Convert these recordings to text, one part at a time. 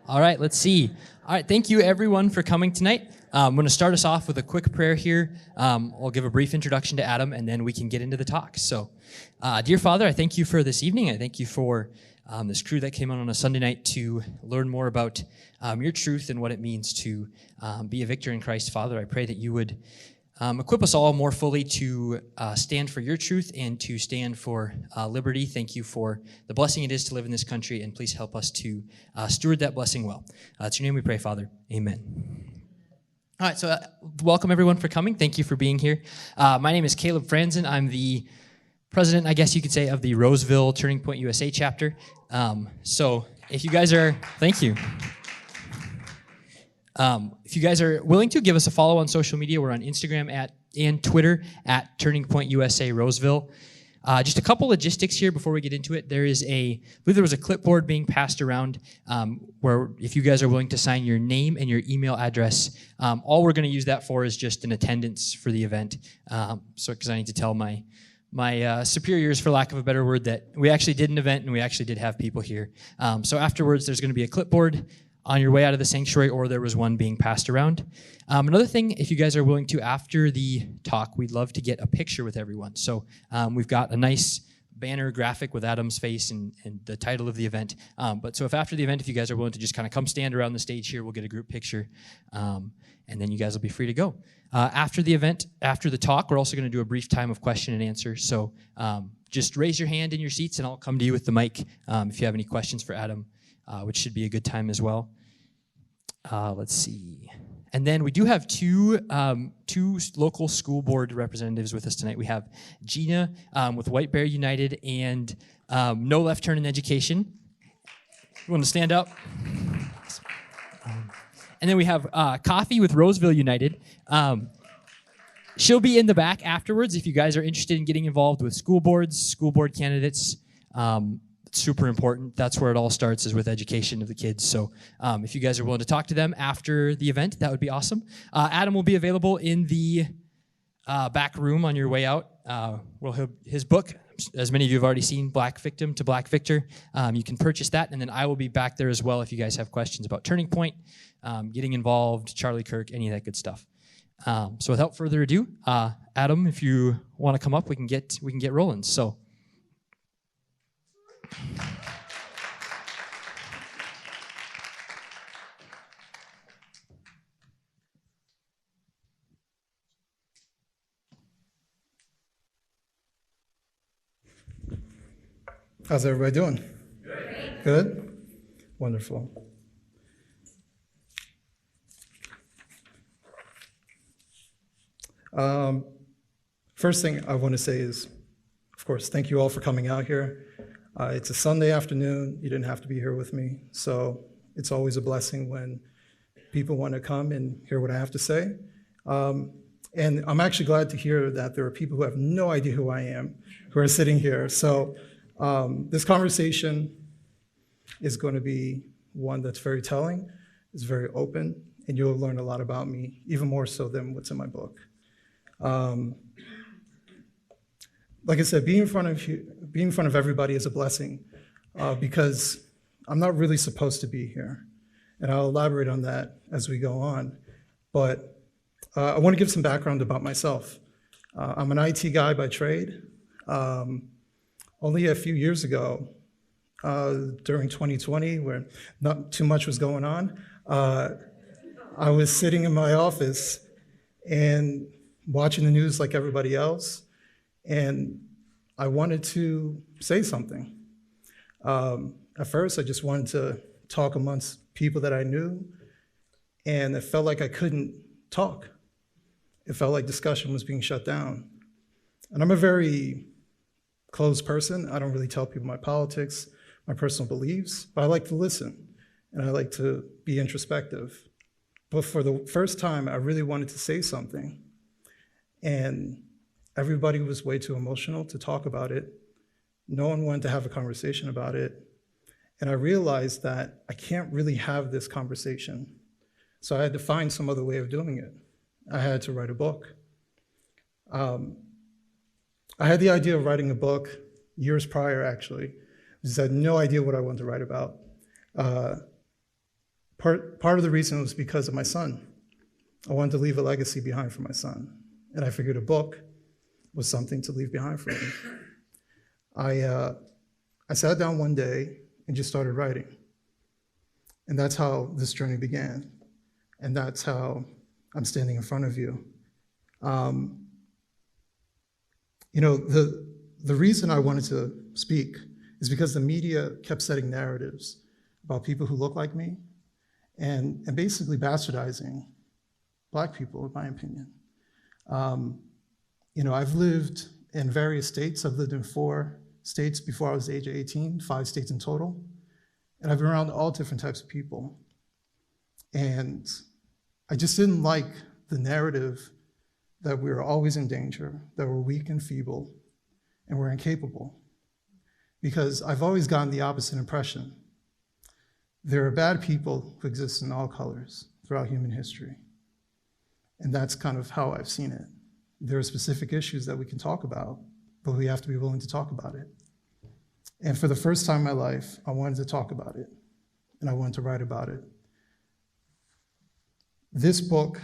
All right, let's see. All right, thank you everyone for coming tonight. I'm going to start us off with a quick prayer here. I'll give a brief introduction to Adam, and then we can get into the talk. So, dear Father, I thank you for this evening. I thank you for this crew that came on a Sunday night to learn more about your truth and what it means to be a victor in Christ. Father, I pray that you would equip us all more fully to stand for your truth and to stand for liberty. Thank you for the blessing it is to live in this country, and please help us to steward that blessing well. It's your name we pray, Father. Amen. All right, so welcome everyone for coming. Thank you for being here. My name is Caleb Franzen. I'm the president, I guess you could say, of the Roseville Turning Point USA chapter. So if you guys are, thank you. If you guys are willing to, give us a follow on social media. We're on Instagram and Twitter at Turning Point USA Roseville. Just a couple logistics here before we get into it. I believe there was a clipboard being passed around where if you guys are willing to sign your name and your email address, all we're going to use that for is just an attendance for the event. Because I need to tell my superiors, for lack of a better word, that we actually did an event and we actually did have people here. So afterwards, there's going to be a clipboard on your way out of the sanctuary, or there was one being passed around. Another thing, if you guys are willing to, after the talk, we'd love to get a picture with everyone. So we've got a nice banner graphic with Adam's face and the title of the event. So if after the event, if you guys are willing to just kind of come stand around the stage here, we'll get a group picture, and then you guys will be free to go. After the event, after the talk, we're also going to do a brief time of question and answer. So just raise your hand in your seats, and I'll come to you with the mic if you have any questions for Adam. Which should be a good time as well. Let's see. And then we do have two local school board representatives with us tonight. We have Gina with White Bear United and No Left Turn in Education. You want to stand up? And then we have Coffee with Roseville United. She'll be in the back afterwards if you guys are interested in getting involved with school boards, school board candidates. Super important. That's where it all starts, is with education of the kids. So if you guys are willing to talk to them after the event, that would be awesome. Adam will be available in the back room on your way out. His book, as many of you have already seen, Black Victim to Black Victor. You can purchase that, and then I will be back there as well if you guys have questions about Turning Point, getting involved, Charlie Kirk, any of that good stuff. So without further ado, Adam, if you want to come up, we can get rolling. So. How's everybody doing? Good? Wonderful. First thing I want to say is, of course, thank you all for coming out here. It's a Sunday afternoon. You didn't have to be here with me, so it's always a blessing when people want to come and hear what I have to say. And I'm actually glad to hear that there are people who have no idea who I am who are sitting here. So this conversation is going to be one that's very telling, it's very open, and you'll learn a lot about me, even more so than what's in my book. Like I said, being in front of everybody is a blessing because I'm not really supposed to be here. And I'll elaborate on that as we go on. But I want to give some background about myself. I'm an IT guy by trade. Only a few years ago, during 2020, where not too much was going on, I was sitting in my office and watching the news like everybody else. And I wanted to say something. At first, I just wanted to talk amongst people that I knew, and it felt like I couldn't talk. It felt like discussion was being shut down. And I'm a very closed person. I don't really tell people my politics, my personal beliefs, but I like to listen, and I like to be introspective. But for the first time, I really wanted to say something. And everybody was way too emotional to talk about it. No one wanted to have a conversation about it. And I realized that I can't really have this conversation. So I had to find some other way of doing it. I had to write a book. I had the idea of writing a book years prior, actually. I just had no idea what I wanted to write about. Part of the reason was because of my son. I wanted to leave a legacy behind for my son, and I figured a book was something to leave behind for him. I sat down one day and just started writing, and that's how this journey began, and that's how I'm standing in front of you. The reason I wanted to speak is because the media kept setting narratives about people who look like me and basically bastardizing Black people, in my opinion. I've lived in various states. I've lived in 4 states before I was the age of 18, 5 states in total. And I've been around all different types of people. And I just didn't like the narrative that we were always in danger, that we're weak and feeble, and we're incapable. Because I've always gotten the opposite impression. There are bad people who exist in all colors throughout human history. And that's kind of how I've seen it. There are specific issues that we can talk about, but we have to be willing to talk about it. And for the first time in my life, I wanted to talk about it, and I wanted to write about it. This book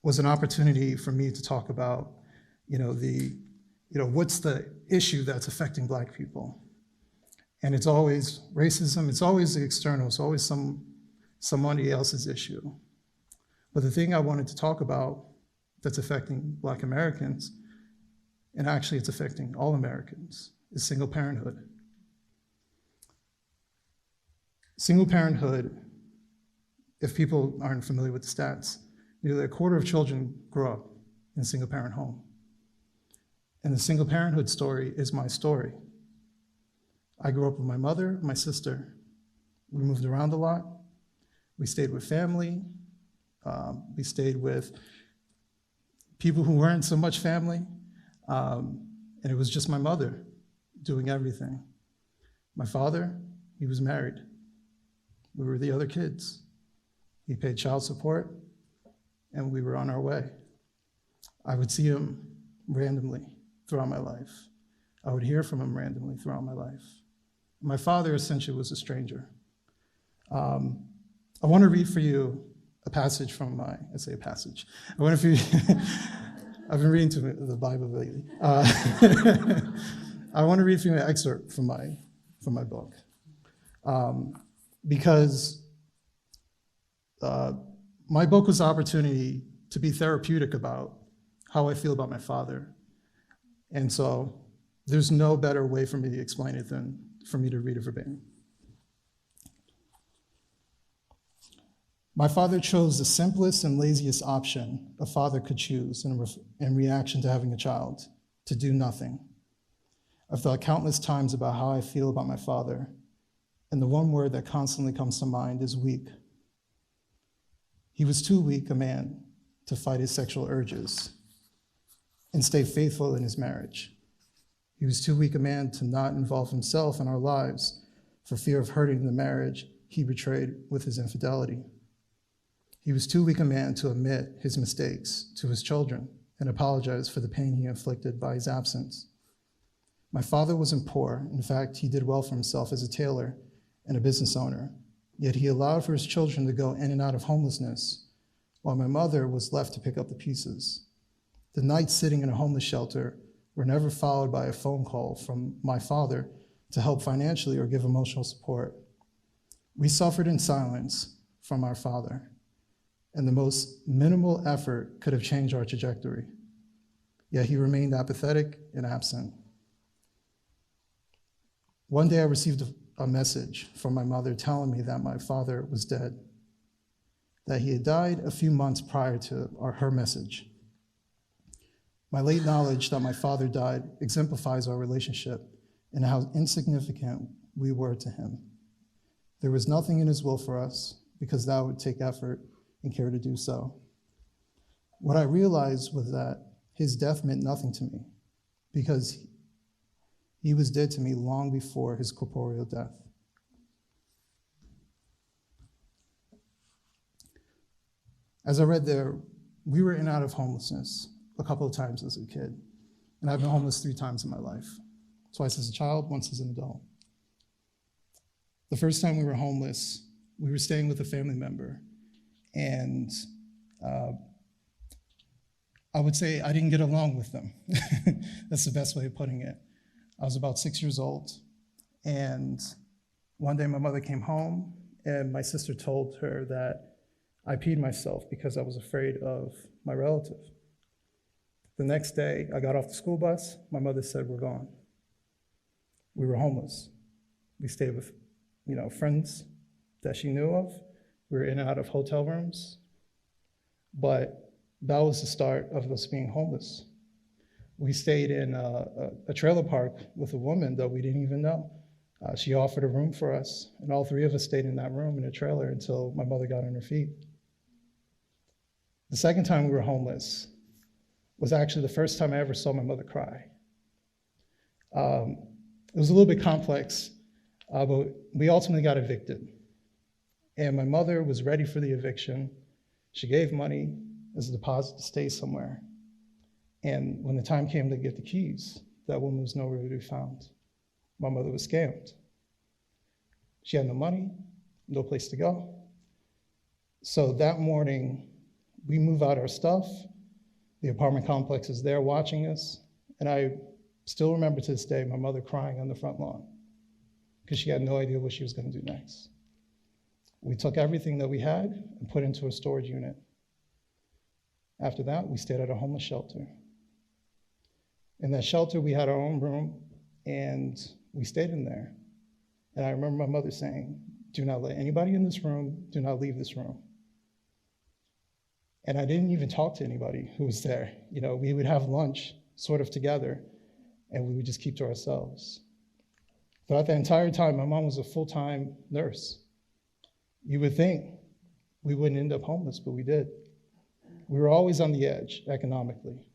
was an opportunity for me to talk about, what's the issue that's affecting Black people. And it's always racism, it's always the external, it's always somebody else's issue. But the thing I wanted to talk about that's affecting Black Americans, and actually it's affecting all Americans, is single parenthood. Single parenthood, if people aren't familiar with the stats, nearly 1/4 of children grow up in a single parent home. And the single parenthood story is my story. I grew up with my mother, my sister. We moved around a lot. We stayed with family. We stayed with people who weren't so much family. And it was just my mother doing everything. My father, he was married. We were the other kids. He paid child support, and we were on our way. I would see him randomly throughout my life. I would hear from him randomly throughout my life. My father essentially was a stranger. I want to read for you a passage from I've been reading to the Bible lately. I want to read for you an excerpt from my book. Because my book was an opportunity to be therapeutic about how I feel about my father. And so there's no better way for me to explain it than for me to read it verbatim. My father chose the simplest and laziest option a father could choose in reaction to having a child, to do nothing. I've thought countless times about how I feel about my father, and the one word that constantly comes to mind is weak. He was too weak a man to fight his sexual urges and stay faithful in his marriage. He was too weak a man to not involve himself in our lives for fear of hurting the marriage he betrayed with his infidelity. He was too weak a man to admit his mistakes to his children and apologize for the pain he inflicted by his absence. My father wasn't poor. In fact, he did well for himself as a tailor and a business owner, yet he allowed for his children to go in and out of homelessness, while my mother was left to pick up the pieces. The nights sitting in a homeless shelter were never followed by a phone call from my father to help financially or give emotional support. We suffered in silence from our father, and the most minimal effort could have changed our trajectory. Yet he remained apathetic and absent. One day I received a message from my mother telling me that my father was dead, that he had died a few months prior to her message. My late knowledge that my father died exemplifies our relationship and how insignificant we were to him. There was nothing in his will for us because that would take effort and care to do so. What I realized was that his death meant nothing to me because he was dead to me long before his corporeal death. As I read there, we were in and out of homelessness a couple of times as a kid, and I've been homeless 3 times in my life, twice as a child, once as an adult. The first time we were homeless, we were staying with a family member, and I would say I didn't get along with them. That's the best way of putting it. I was about 6 years old, and one day my mother came home, and my sister told her that I peed myself because I was afraid of my relative. The next day, I got off the school bus. My mother said, "We're gone." We were homeless. We stayed with, friends that she knew of. We were in and out of hotel rooms. But that was the start of us being homeless. We stayed in a trailer park with a woman that we didn't even know. She offered a room for us, and all three of us stayed in that room in a trailer until my mother got on her feet. The second time we were homeless was actually the first time I ever saw my mother cry. It was a little bit complex, but we ultimately got evicted. And my mother was ready for the eviction. She gave money as a deposit to stay somewhere. And when the time came to get the keys, that woman was nowhere to be found. My mother was scammed. She had no money, no place to go. So that morning, we move out our stuff. The apartment complex is there watching us. And I still remember to this day my mother crying on the front lawn because she had no idea what she was going to do next. We took everything that we had and put it into a storage unit. After that, we stayed at a homeless shelter. In that shelter, we had our own room, and we stayed in there. And I remember my mother saying, "Do not let anybody in this room, do not leave this room." And I didn't even talk to anybody who was there. We would have lunch sort of together, and we would just keep to ourselves. Throughout the entire time, my mom was a full-time nurse. You would think we wouldn't end up homeless, but we did. We were always on the edge economically.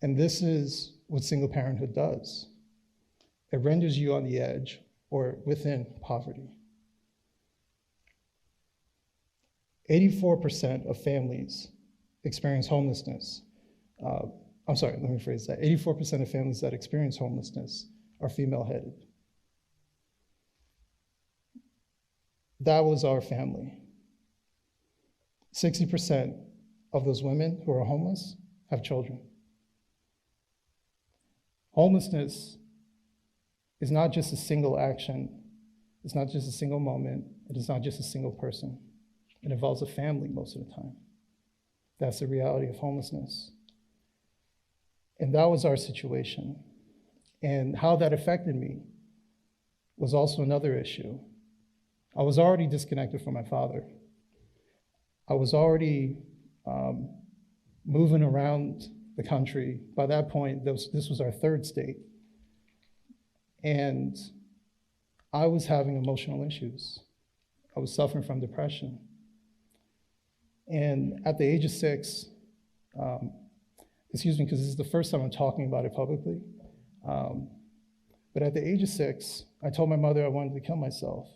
And this is what single parenthood does. It renders you on the edge or within poverty. 84% of families experience homelessness. I'm sorry, let me phrase that. 84% of families that experience homelessness are female-headed. That was our family. 60% of those women who are homeless have children. Homelessness is not just a single action. It's not just a single moment. It is not just a single person. It involves a family most of the time. That's the reality of homelessness. And that was our situation. And how that affected me was also another issue. I was already disconnected from my father. I was already moving around the country. By that point, this was our third state. And I was having emotional issues. I was suffering from depression. And at the age of 6, excuse me, because this is the first time I'm talking about it publicly, but at the age of 6, I told my mother I wanted to kill myself.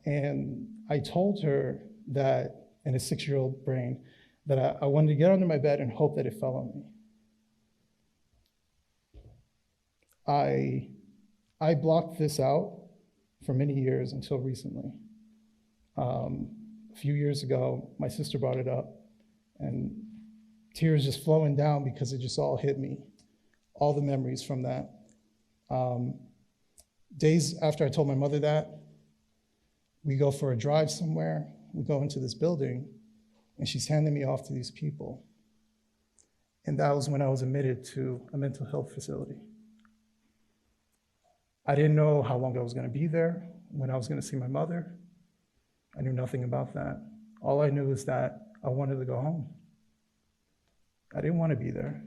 And I told her that, in a 6-year-old brain, that I wanted to get under my bed and hope that it fell on me. I blocked this out for many years until recently. A few years ago, my sister brought it up, and tears just flowing down because it just all hit me, all the memories from that. Days after I told my mother that, we go for a drive somewhere, we go into this building, and she's handing me off to these people. And that was when I was admitted to a mental health facility. I didn't know how long I was going to be there, when I was going to see my mother. I knew nothing about that. All I knew is that I wanted to go home. I didn't want to be there.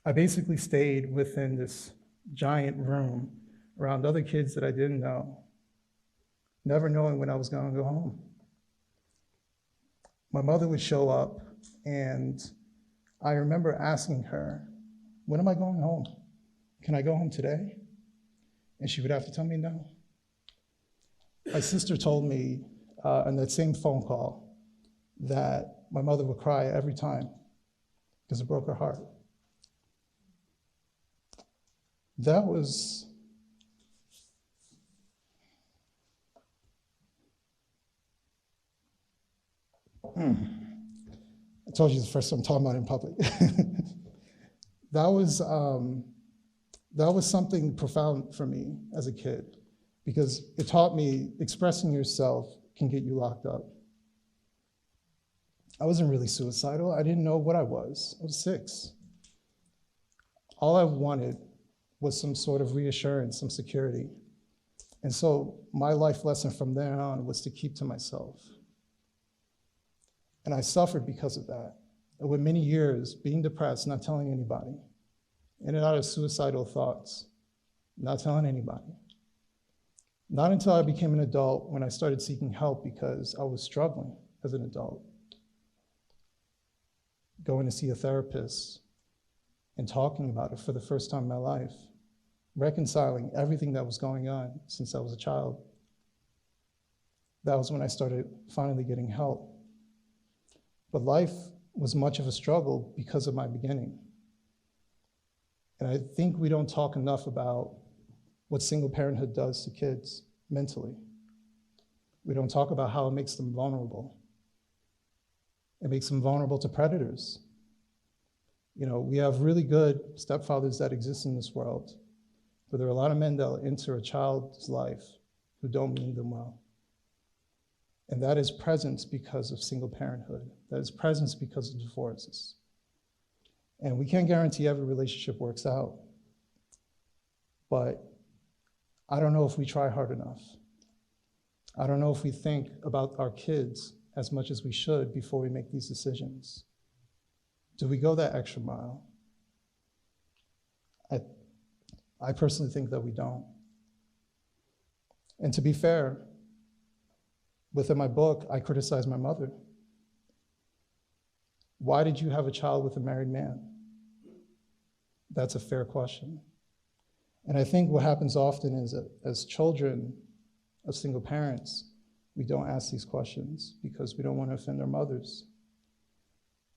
I basically stayed within this giant room around other kids that I didn't know, never knowing when I was going to go home. My mother would show up, and I remember asking her, "When am I going home? Can I go home today?" And she would have to tell me no. My sister told me on that same phone call that my mother would cry every time because it broke her heart. That was I told you the first time I'm talking about it in public. That was something profound for me as a kid, because it taught me expressing yourself can get you locked up. I wasn't really suicidal. I didn't know what I was. I was 6. All I wanted was some sort of reassurance, some security. And so my life lesson from there on was to keep to myself. And I suffered because of that. I went many years being depressed, not telling anybody. In and out of suicidal thoughts, not telling anybody. Not until I became an adult when I started seeking help because I was struggling as an adult. Going to see a therapist and talking about it for the first time in my life. Reconciling everything that was going on since I was a child. That was when I started finally getting help. But life was much of a struggle because of my beginning. And I think we don't talk enough about what single parenthood does to kids mentally. We don't talk about how it makes them vulnerable. It makes them vulnerable to predators. You know, we have really good stepfathers that exist in this world, but there are a lot of men that will enter a child's life who don't mean them well. And that is presence because of single parenthood. That is presence because of divorces. And we can't guarantee every relationship works out. But I don't know if we try hard enough. I don't know if we think about our kids as much as we should before we make these decisions. Do we go that extra mile? I personally think that we don't. And to be fair, within my book, I criticize my mother. Why did you have a child with a married man? That's a fair question. And I think what happens often is that as children of single parents, we don't ask these questions because we don't want to offend our mothers.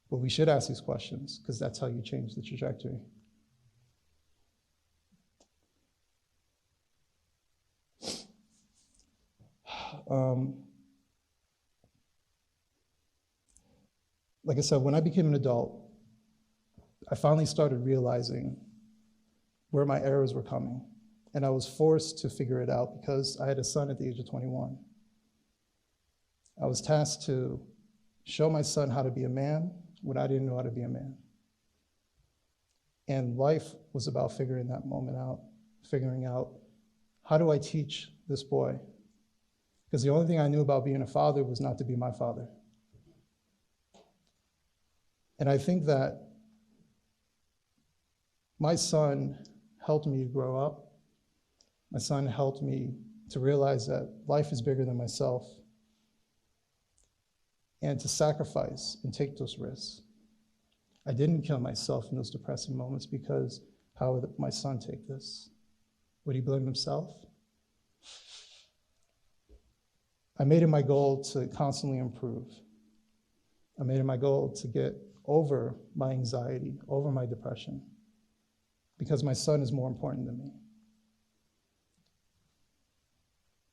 But we should ask these questions because that's how you change the trajectory. Like I said, when I became an adult, I finally started realizing where my errors were coming. And I was forced to figure it out because I had a son at the age of 21. I was tasked to show my son how to be a man when I didn't know how to be a man. And life was about figuring that moment out, figuring out, how do I teach this boy? Because the only thing I knew about being a father was not to be my father. And I think that my son helped me to grow up. My son helped me to realize that life is bigger than myself and to sacrifice and take those risks. I didn't kill myself in those depressing moments because how would my son take this? Would he blame himself? I made it my goal to constantly improve. I made it my goal to get over my anxiety, over my depression, because my son is more important than me.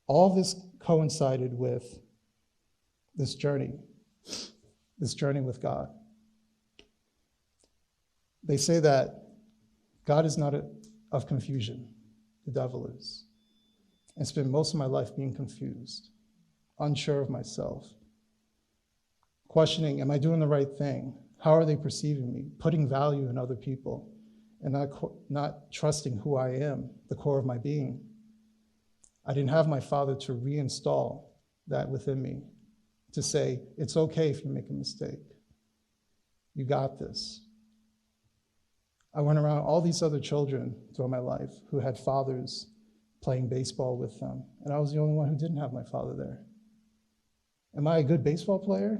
All of this coincided with this journey with God. They say that God is not of confusion, the devil is. I spent most of my life being confused, unsure of myself, questioning, am I doing the right thing? How are they perceiving me? Putting value in other people and not trusting who I am, the core of my being. I didn't have my father to reinstall that within me, to say, it's okay if you make a mistake. You got this. I went around all these other children throughout my life who had fathers playing baseball with them, and I was the only one who didn't have my father there. Am I a good baseball player?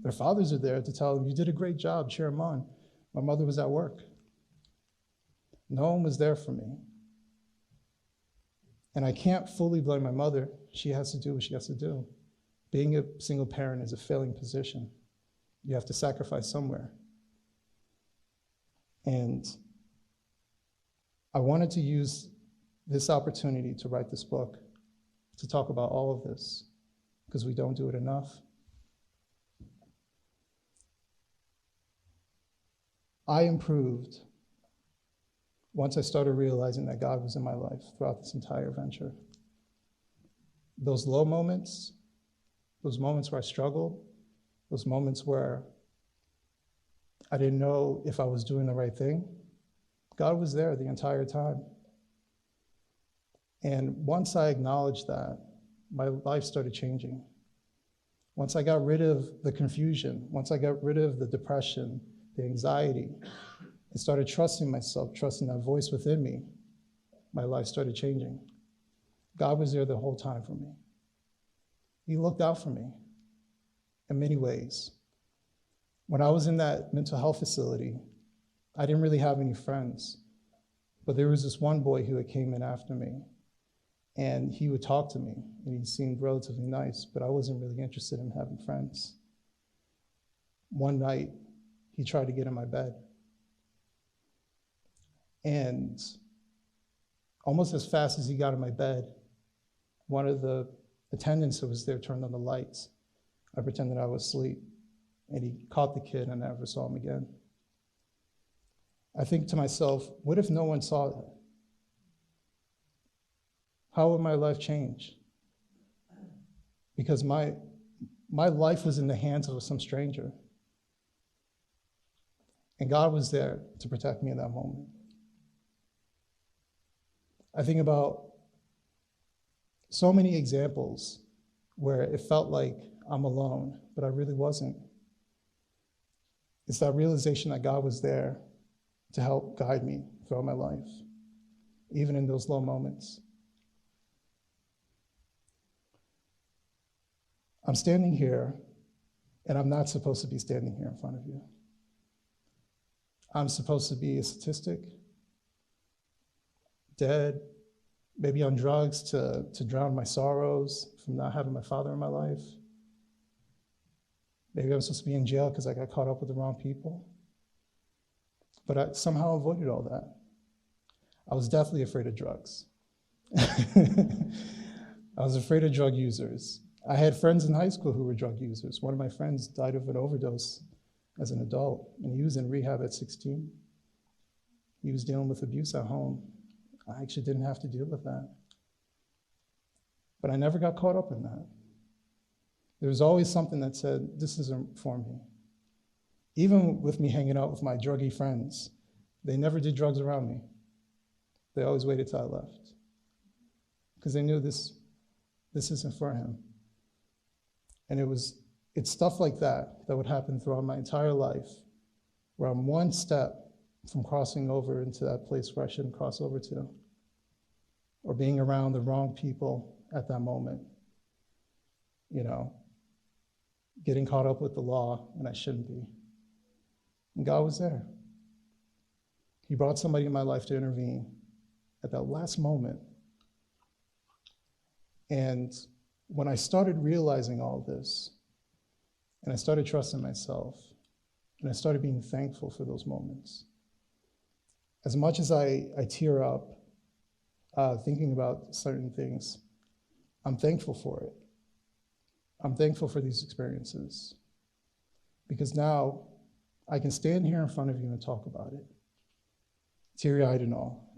Their fathers are there to tell them, you did a great job, cheer them on. My mother was at work. No one was there for me. And I can't fully blame my mother. She has to do what she has to do. Being a single parent is a failing position. You have to sacrifice somewhere. And I wanted to use this opportunity to write this book, to talk about all of this, because we don't do it enough. I improved once I started realizing that God was in my life throughout this entire venture. Those low moments, those moments where I struggled, those moments where I didn't know if I was doing the right thing, God was there the entire time. And once I acknowledged that, my life started changing. Once I got rid of the confusion, once I got rid of the depression, the anxiety, and started trusting myself, trusting that voice within me, my life started changing. God was there the whole time for me. He looked out for me in many ways. When I was in that mental health facility, I didn't really have any friends, but there was this one boy who had came in after me, and he would talk to me, and he seemed relatively nice, but I wasn't really interested in having friends. One night, he tried to get in my bed, and almost as fast as he got in my bed, one of the attendants who was there turned on the lights. I pretended I was asleep, and he caught the kid, and I never saw him again. I think to myself, what if no one saw that? How would my life change? Because my life was in the hands of some stranger. And God was there to protect me in that moment. I think about so many examples where it felt like I'm alone, but I really wasn't. It's that realization that God was there to help guide me throughout my life, even in those low moments. I'm standing here, and I'm not supposed to be standing here in front of you. I'm supposed to be a statistic, dead, maybe on drugs to drown my sorrows from not having my father in my life. Maybe I'm supposed to be in jail because I got caught up with the wrong people. But I somehow avoided all that. I was definitely afraid of drugs. I was afraid of drug users. I had friends in high school who were drug users. One of my friends died of an overdose as an adult, and he was in rehab at 16. He was dealing with abuse at home. I actually didn't have to deal with that. But I never got caught up in that. There was always something that said, this isn't for me. Even with me hanging out with my druggy friends, they never did drugs around me. They always waited till I left. Because they knew this isn't for him. And it's stuff like that that would happen throughout my entire life, where I'm one step from crossing over into that place where I shouldn't cross over to, or being around the wrong people at that moment, getting caught up with the law when I shouldn't be. And God was there. He brought somebody in my life to intervene at that last moment. And when I started realizing all this, and I started trusting myself, and I started being thankful for those moments, as much as I tear up thinking about certain things, I'm thankful for it. I'm thankful for these experiences, because now I can stand here in front of you and talk about it, teary-eyed and all.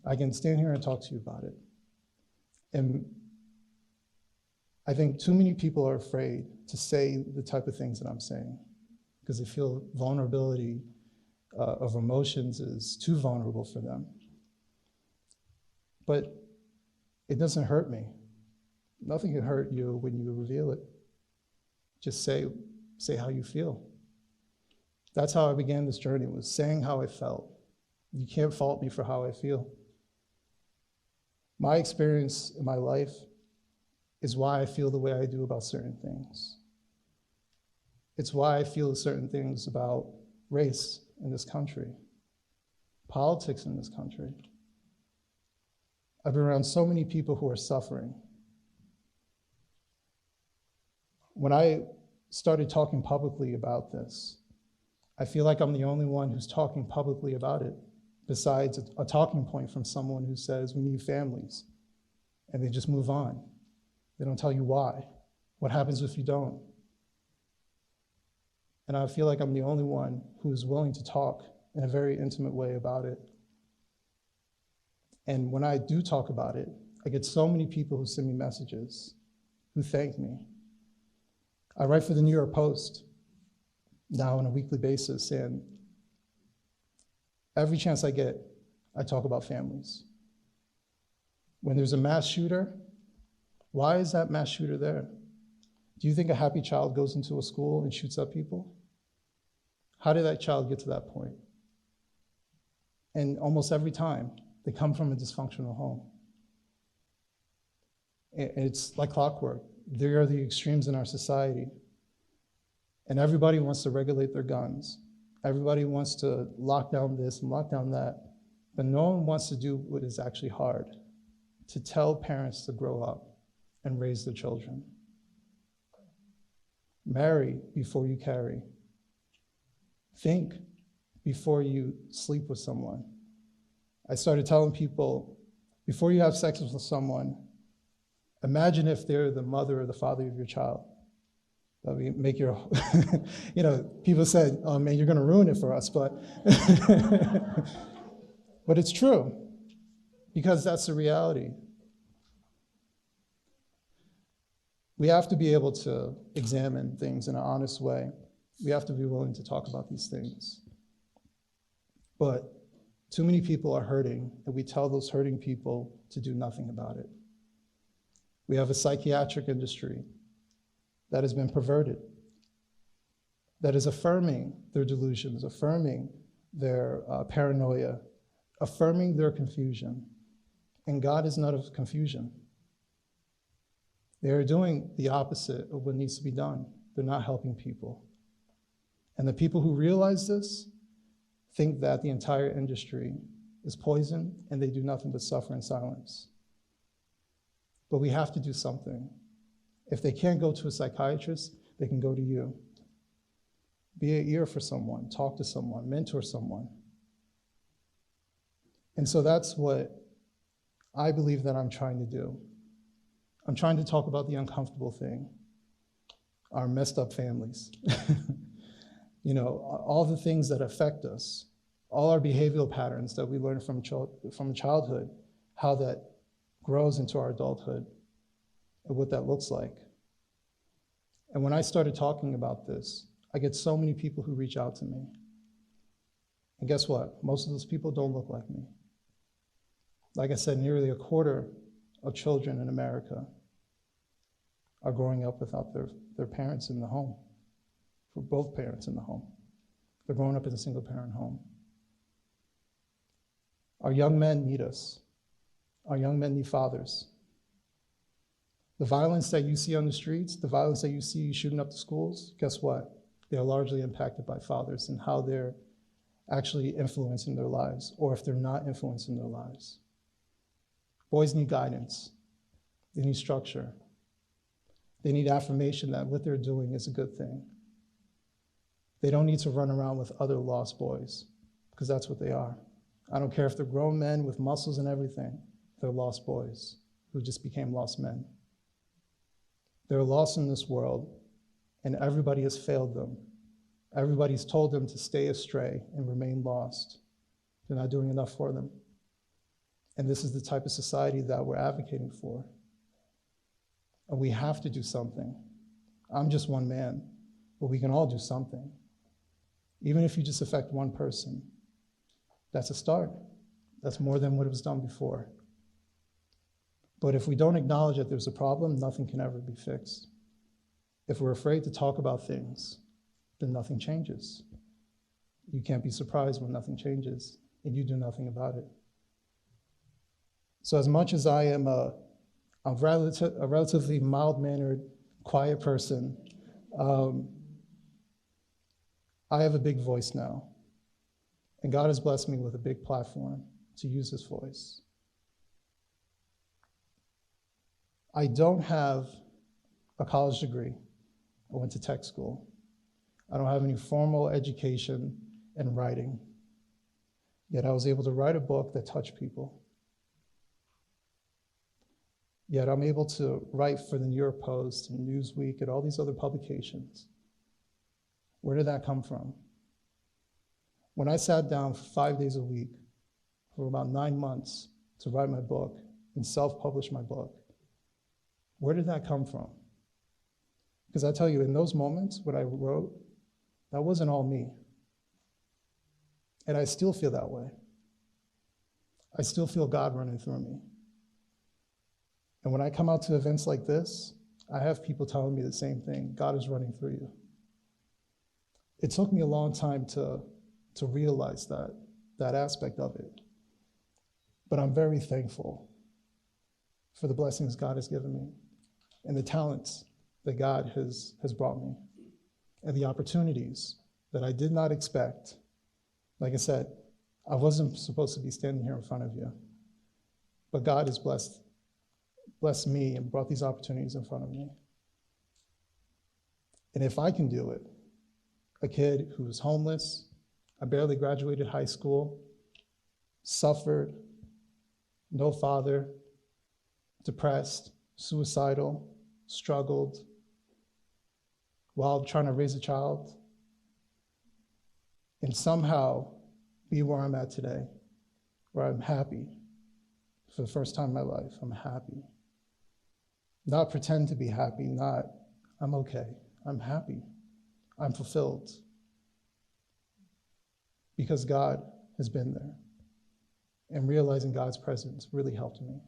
I can stand here and talk to you about it. And I think too many people are afraid to say the type of things that I'm saying because they feel vulnerability of emotions is too vulnerable for them. But it doesn't hurt me. Nothing can hurt you when you reveal it. Just say how you feel. That's how I began this journey, was saying how I felt. You can't fault me for how I feel. My experience in my life is why I feel the way I do about certain things. It's why I feel certain things about race in this country, politics in this country. I've been around so many people who are suffering. When I started talking publicly about this, I feel like I'm the only one who's talking publicly about it, besides a talking point from someone who says we need families, and they just move on. They don't tell you why. What happens if you don't? And I feel like I'm the only one who is willing to talk in a very intimate way about it. And when I do talk about it, I get so many people who send me messages, who thank me. I write for the New York Post now on a weekly basis, and every chance I get, I talk about families. When there's a mass shooter, why is that mass shooter there? Do you think a happy child goes into a school and shoots up people? How did that child get to that point? And almost every time, they come from a dysfunctional home. It's like clockwork. There are the extremes in our society. And everybody wants to regulate their guns. Everybody wants to lock down this and lock down that. But no one wants to do what is actually hard, to tell parents to grow up and raise their children. Marry before you carry. Think before you sleep with someone. I started telling people, before you have sex with someone, imagine if they're the mother or the father of your child. That would make your, people said, oh man, you're gonna ruin it for us, but, but it's true, because that's the reality. We have to be able to examine things in an honest way. We have to be willing to talk about these things. But too many people are hurting, and we tell those hurting people to do nothing about it. We have a psychiatric industry that has been perverted, that is affirming their delusions, affirming their paranoia, affirming their confusion. And God is not of confusion. They are doing the opposite of what needs to be done. They're not helping people. And the people who realize this think that the entire industry is poison and they do nothing but suffer in silence. But we have to do something. If they can't go to a psychiatrist, they can go to you. Be an ear for someone, talk to someone, mentor someone. And so that's what I believe that I'm trying to do. I'm trying to talk about the uncomfortable thing, our messed up families. All the things that affect us, all our behavioral patterns that we learn from childhood, how that grows into our adulthood, and what that looks like. And when I started talking about this, I get so many people who reach out to me. And guess what? Most of those people don't look like me. Like I said, nearly a quarter of children in America are growing up without their parents in the home, for both parents in the home. They're growing up in a single-parent home. Our young men need us. Our young men need fathers. The violence that you see on the streets, the violence that you see shooting up the schools, guess what? They're largely impacted by fathers and how they're actually influencing their lives, or if they're not influencing their lives. Boys need guidance. They need structure. They need affirmation that what they're doing is a good thing. They don't need to run around with other lost boys, because that's what they are. I don't care if they're grown men with muscles and everything. They're lost boys who just became lost men. They're lost in this world, and everybody has failed them. Everybody's told them to stay astray and remain lost. They're not doing enough for them. And this is the type of society that we're advocating for. And we have to do something. I'm just one man, but we can all do something. Even if you just affect one person, that's a start. That's more than what was done before. But if we don't acknowledge that there's a problem, nothing can ever be fixed. If we're afraid to talk about things, then nothing changes. You can't be surprised when nothing changes and you do nothing about it. So as much as I am a relatively mild-mannered, quiet person, I have a big voice now. And God has blessed me with a big platform to use this voice. I don't have a college degree. I went to tech school. I don't have any formal education in writing. Yet I was able to write a book that touched people. Yet I'm able to write for the New York Post and Newsweek and all these other publications. Where did that come from? When I sat down for 5 days a week for about 9 months to write my book and self-publish my book, where did that come from? Because I tell you, in those moments, what I wrote, that wasn't all me. And I still feel that way. I still feel God running through me. And when I come out to events like this, I have people telling me the same thing. God is running through you. It took me a long time to realize that aspect of it. But I'm very thankful for the blessings God has given me and the talents that God has brought me and the opportunities that I did not expect. Like I said, I wasn't supposed to be standing here in front of you, but God has blessed me and brought these opportunities in front of me. And if I can do it, a kid who was homeless, I barely graduated high school, suffered, no father, depressed, suicidal, struggled while trying to raise a child, and somehow be where I'm at today, where I'm happy. For the first time in my life, I'm happy. Not pretend to be happy, not, I'm okay. I'm happy. I'm fulfilled. Because God has been there. And realizing God's presence really helped me.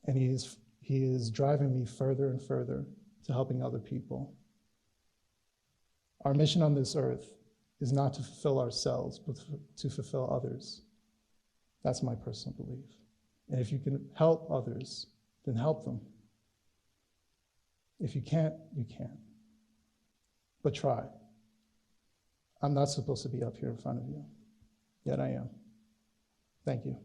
And He is driving me further and further to helping other people. Our mission on this earth is not to fulfill ourselves, but to fulfill others. That's my personal belief. And if you can help others, then help them. If you can't, you can't. But try. I'm not supposed to be up here in front of you, yet I am. Thank you.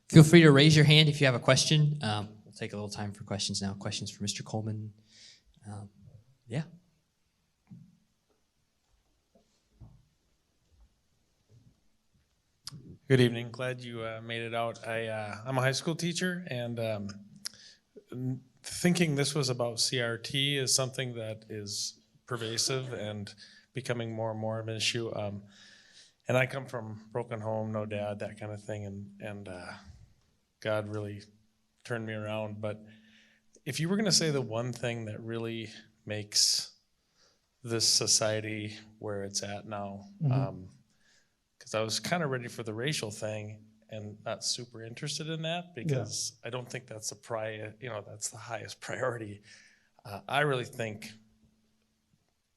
Feel free to raise your hand if you have a question. We'll take a little time for questions now. Questions for Mr. Coleman? Yeah. Good evening. Glad you made it out. I'm a high school teacher, and thinking this was about CRT is something that is pervasive and becoming more and more of an issue. And I come from broken home, no dad, that kind of thing, and God really turned me around. But if you were going to say the one thing that really makes this society where it's at now, because I was kind of ready for the racial thing and not super interested in that, because I don't think that's that's the highest priority. I really think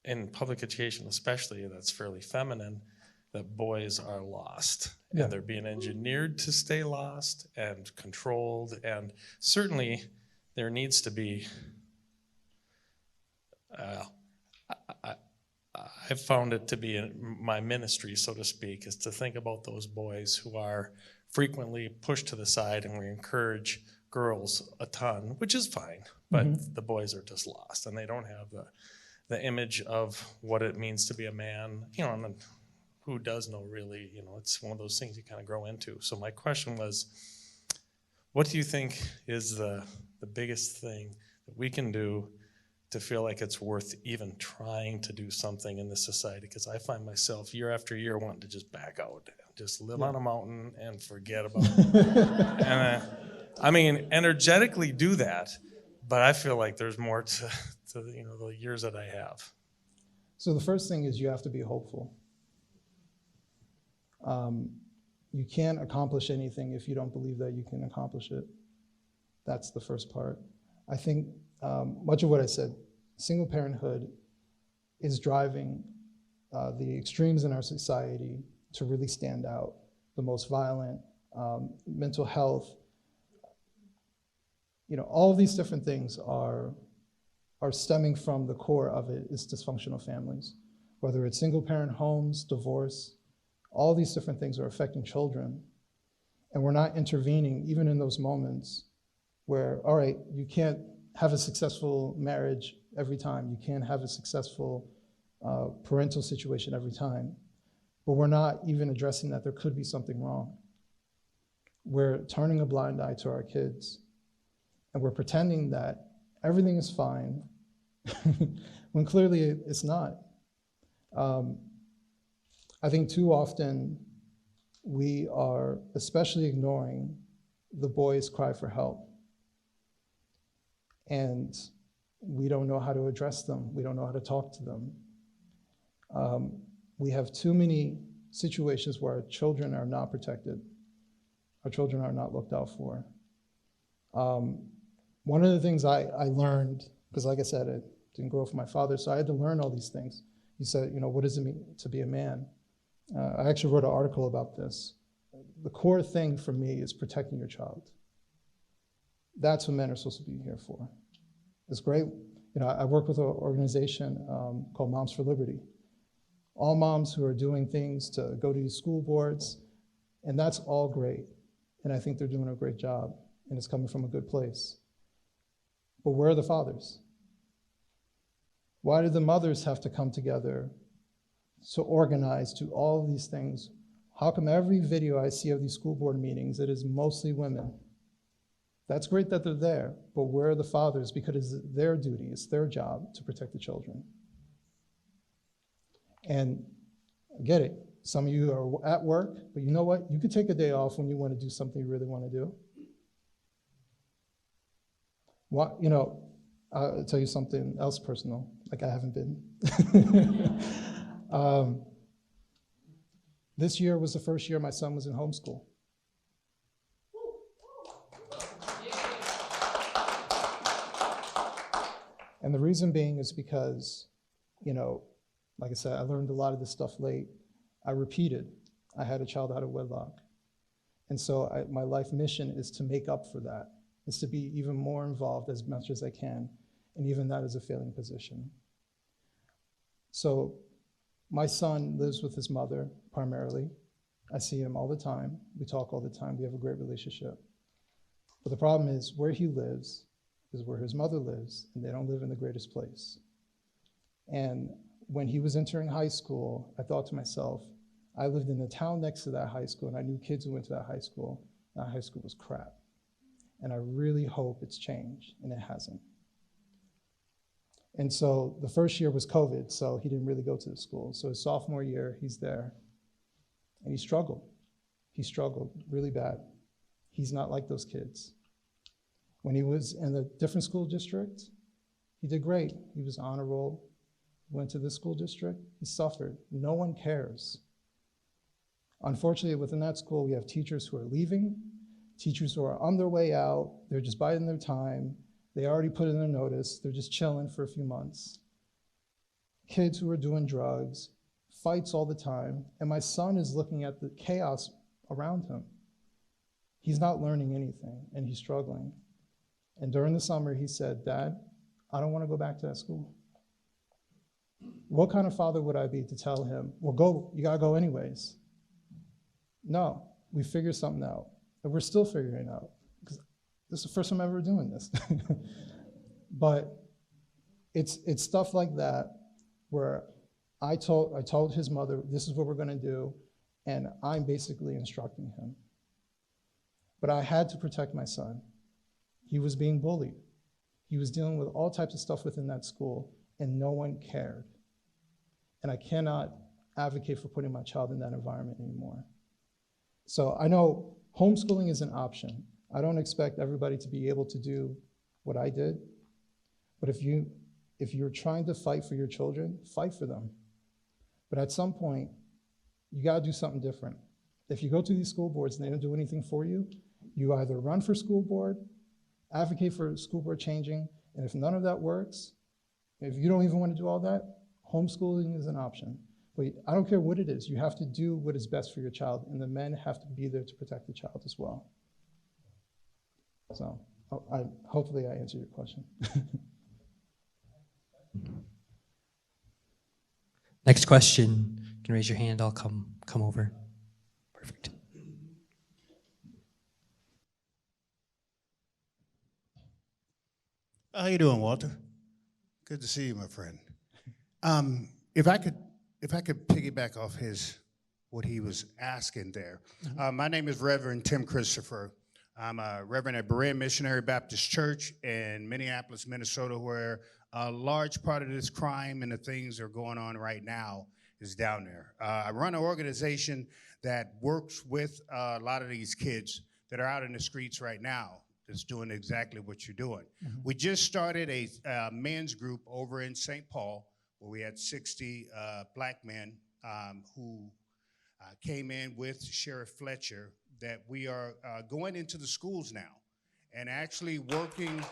in public education especially, that's fairly feminine, that boys are lost. And they're being engineered to stay lost and controlled. And certainly there needs to be, I've found it to be my ministry, so to speak, is to think about those boys who are frequently pushed to the side, and we encourage girls a ton, which is fine, but the boys are just lost, and they don't have the image of what it means to be a man, and who does know really, it's one of those things you kind of grow into. So my question was, what do you think is the biggest thing that we can do to feel like it's worth even trying to do something in this society? Because I find myself year after year wanting to just back out, just live on a mountain and forget about it. And energetically do that, but I feel like there's more to the years that I have. So the first thing is you have to be hopeful. You can't accomplish anything if you don't believe that you can accomplish it. That's the first part. I think much of what I said, single parenthood is driving the extremes in our society to really stand out. The most violent, mental health, all of these different things are stemming from the core of it is dysfunctional families. Whether it's single parent homes, divorce, all these different things are affecting children. And we're not intervening even in those moments where, all right, you can't have a successful marriage every time. You can't have a successful parental situation every time. But we're not even addressing that there could be something wrong. we're turning a blind eye to our kids, and we're pretending that everything is fine when clearly it's not. I think too often we are especially ignoring the boys' cry for help. And we don't know how to address them. We don't know how to talk to them. We have too many situations where our children are not protected. Our children are not looked out for. One of the things I learned, because like I said, I didn't grow up with my father, so I had to learn all these things. He said, what does it mean to be a man? I actually wrote an article about this. The core thing for me is protecting your child. That's what men are supposed to be here for. It's great. I work with an organization called Moms for Liberty. All moms who are doing things to go to these school boards, and that's all great. And I think they're doing a great job, and it's coming from a good place. But where are the fathers? Why do the mothers have to come together to organize, to all of these things? How come every video I see of these school board meetings, it is mostly women? That's great that they're there, but where are the fathers? Because it's their duty, it's their job to protect the children. And I get it. Some of you are at work, but you know what? You could take a day off when you want to do something you really want to do. I'll tell you something else personal, like I haven't been. This year was the first year my son was in homeschool. And the reason being is because, like I said, I learned a lot of this stuff late. I repeated. I had a child out of wedlock. And so my life mission is to make up for that. Is to be even more involved as much as I can. And even that is a failing position. So my son lives with his mother primarily. I see him all the time. We talk all the time. We have a great relationship. But the problem is where he lives is where his mother lives, and they don't live in the greatest place. And when he was entering high school, I thought to myself, I lived in the town next to that high school, and I knew kids who went to that high school. That high school was crap. And I really hope it's changed, and it hasn't. And so the first year was COVID, so he didn't really go to the school. So his sophomore year, he's there, and he struggled. He struggled really bad. He's not like those kids. When he was in a different school district, he did great. He was honor roll, went to this school district, he suffered. No one cares. Unfortunately, within that school, we have teachers who are leaving, teachers who are on their way out, they're just biding their time, they already put in their notice, they're just chilling for a few months. Kids who are doing drugs, fights all the time, and my son is looking at the chaos around him. He's not learning anything, and he's struggling. And during the summer, he said, Dad, I don't want to go back to that school. What kind of father would I be to tell him, well, go, you gotta go anyways? No, we figured something out, and we're still figuring it out, because this is the first time I'm ever doing this. But it's stuff like that where I told his mother, this is what we're gonna do, and I'm basically instructing him. But I had to protect my son. He was being bullied. He was dealing with all types of stuff within that school, and no one cared. And I cannot advocate for putting my child in that environment anymore. So I know homeschooling is an option. I don't expect everybody to be able to do what I did, but if you're trying to fight for your children, fight for them. But at some point, you gotta do something different. If you go to these school boards and they don't do anything for you, you either run for school board, advocate for school board changing, and if none of that works, if you don't even want to do all that, homeschooling is an option. But I don't care what it is, you have to do what is best for your child, and the men have to be there to protect the child as well. So hopefully I answered your question. Next question. You can raise your hand. I'll come over. Perfect. How you doing, Walter? Good to see you, my friend. If I could piggyback off his what he was asking there. My name is Reverend Tim Christopher. I'm a Reverend at Berean Missionary Baptist Church in Minneapolis, Minnesota, where a large part of this crime and the things that are going on right now is down there. I run an organization that works with a lot of these kids that are out in the streets right now that's doing exactly what you're doing. We just started a men's group over in St. Paul where we had 60 black men who came in with Sheriff Fletcher, that we are going into the schools now and actually working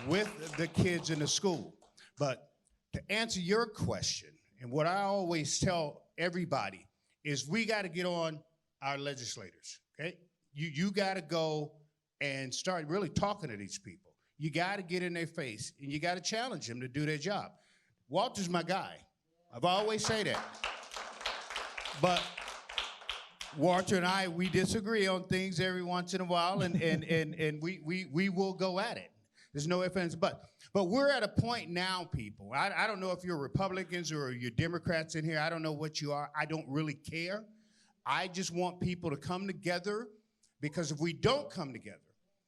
with the kids in the school. But to answer your question, and what I always tell everybody is we got to get on our legislators, okay? You got to go and start really talking to these people. You got to get in their face, and you got to challenge them to do their job. Walter's my guy. I've always say that. But Walter and I, we disagree on things every once in a while, and we will go at it. There's no ifs, ands, but we're at a point now, people. I don't know if you're Republicans or you're Democrats in here. I don't know what you are. I don't really care. I just want people to come together, because if we don't come together,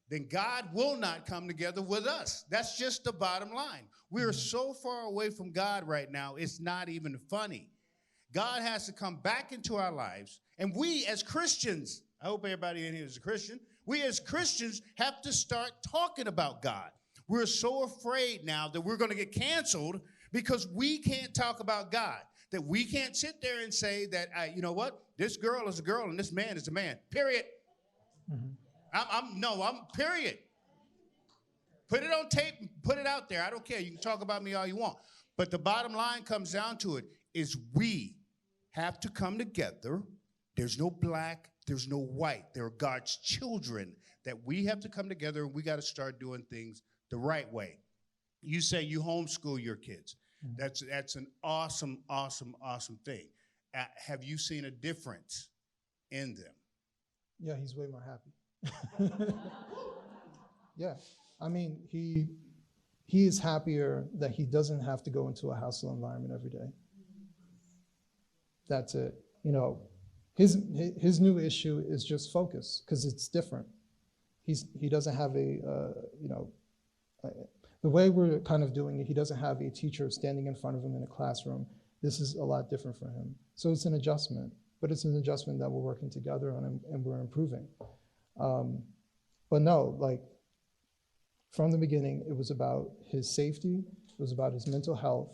then God will not come together with us. That's just the bottom line. We are so far away from God right now, it's not even funny. God has to come back into our lives, and we as Christians, I hope everybody in here is a Christian, we as Christians have to start talking about God. We're so afraid now that we're going to get canceled because we can't talk about God, that we can't sit there and say that, you know what, this girl is a girl and this man is a man, period. I'm period. Put it on tape, put it out there. I don't care. You can talk about me all you want. But the bottom line comes down to it is we have to come together. There's no black, there's no white. There are God's children that we have to come together, and we got to start doing things the right way. You say you homeschool your kids. That's an awesome, awesome, awesome thing. Have you seen a difference in them? Yeah, he's way more happy. Yeah, I mean, he is happier that he doesn't have to go into a hostile environment every day. That's it. You know, his new issue is just focus, because it's different. He doesn't have the way we're kind of doing it, he doesn't have a teacher standing in front of him in a classroom. This is a lot different for him. So it's an adjustment, but it's an adjustment that we're working together on, and we're improving. But no, like, from the beginning, it was about his safety, it was about his mental health,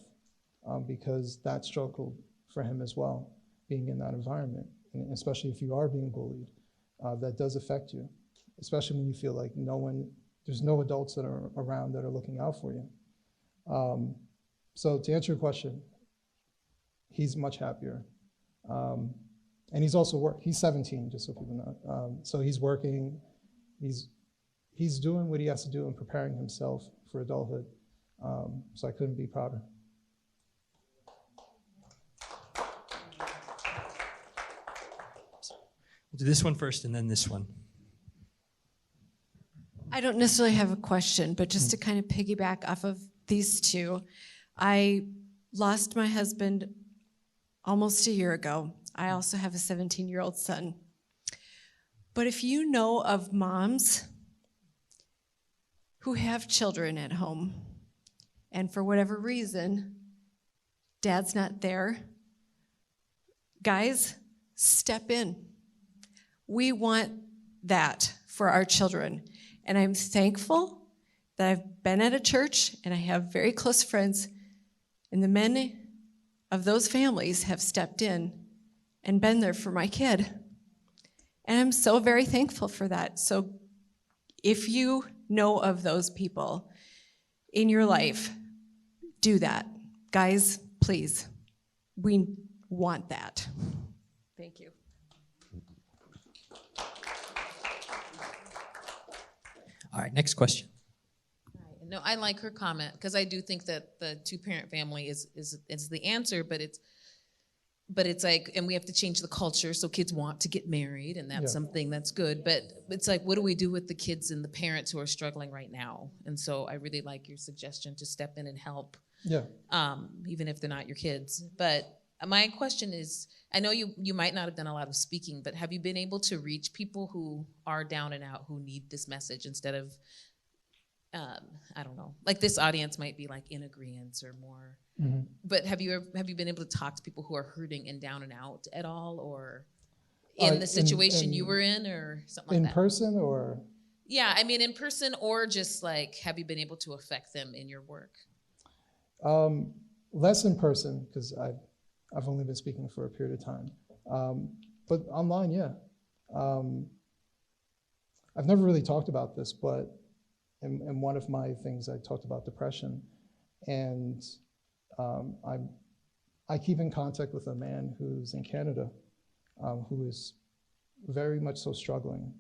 because that struggled for him as well, being in that environment. And especially if you are being bullied, that does affect you, especially when you feel like there's no adults that are around that are looking out for you. So to answer your question, he's much happier. And he's also he's 17, just so people know. So he's working, he's doing what he has to do and preparing himself for adulthood. So I couldn't be prouder. We'll do this one first and then this one. I don't necessarily have a question, but just to kind of piggyback off of these two, I lost my husband almost a year ago. I also have a 17-year-old son. But if you know of moms who have children at home, and for whatever reason, dad's not there, guys, step in. We want that for our children. And I'm thankful that I've been at a church and I have very close friends, and the men of those families have stepped in and been there for my kid. And I'm so very thankful for that. So if you know of those people in your life, do that. Guys, please, we want that. Thank you. All right, next question. No, I like her comment, because I do think that the two-parent family is the answer, but it's like, and we have to change the culture so kids want to get married, and that's something that's good. But it's like, what do we do with the kids and the parents who are struggling right now? And so I really like your suggestion to step in and help, Yeah. even if they're not your kids. But my question is, I know you might not have done a lot of speaking, but have you been able to reach people who are down and out, who need this message, instead of, I don't know, like this audience might be like in agreement or more, but have you been able to talk to people who are hurting and down and out at all, or in the situation you were in, or something like that? In person, or? Yeah, I mean in person, or just like, have you been able to affect them in your work? Less in person, because I've only been speaking for a period of time. But online, yeah. I've never really talked about this, but in one of my things, I talked about depression. And I keep in contact with a man who's in Canada, who is very much so struggling.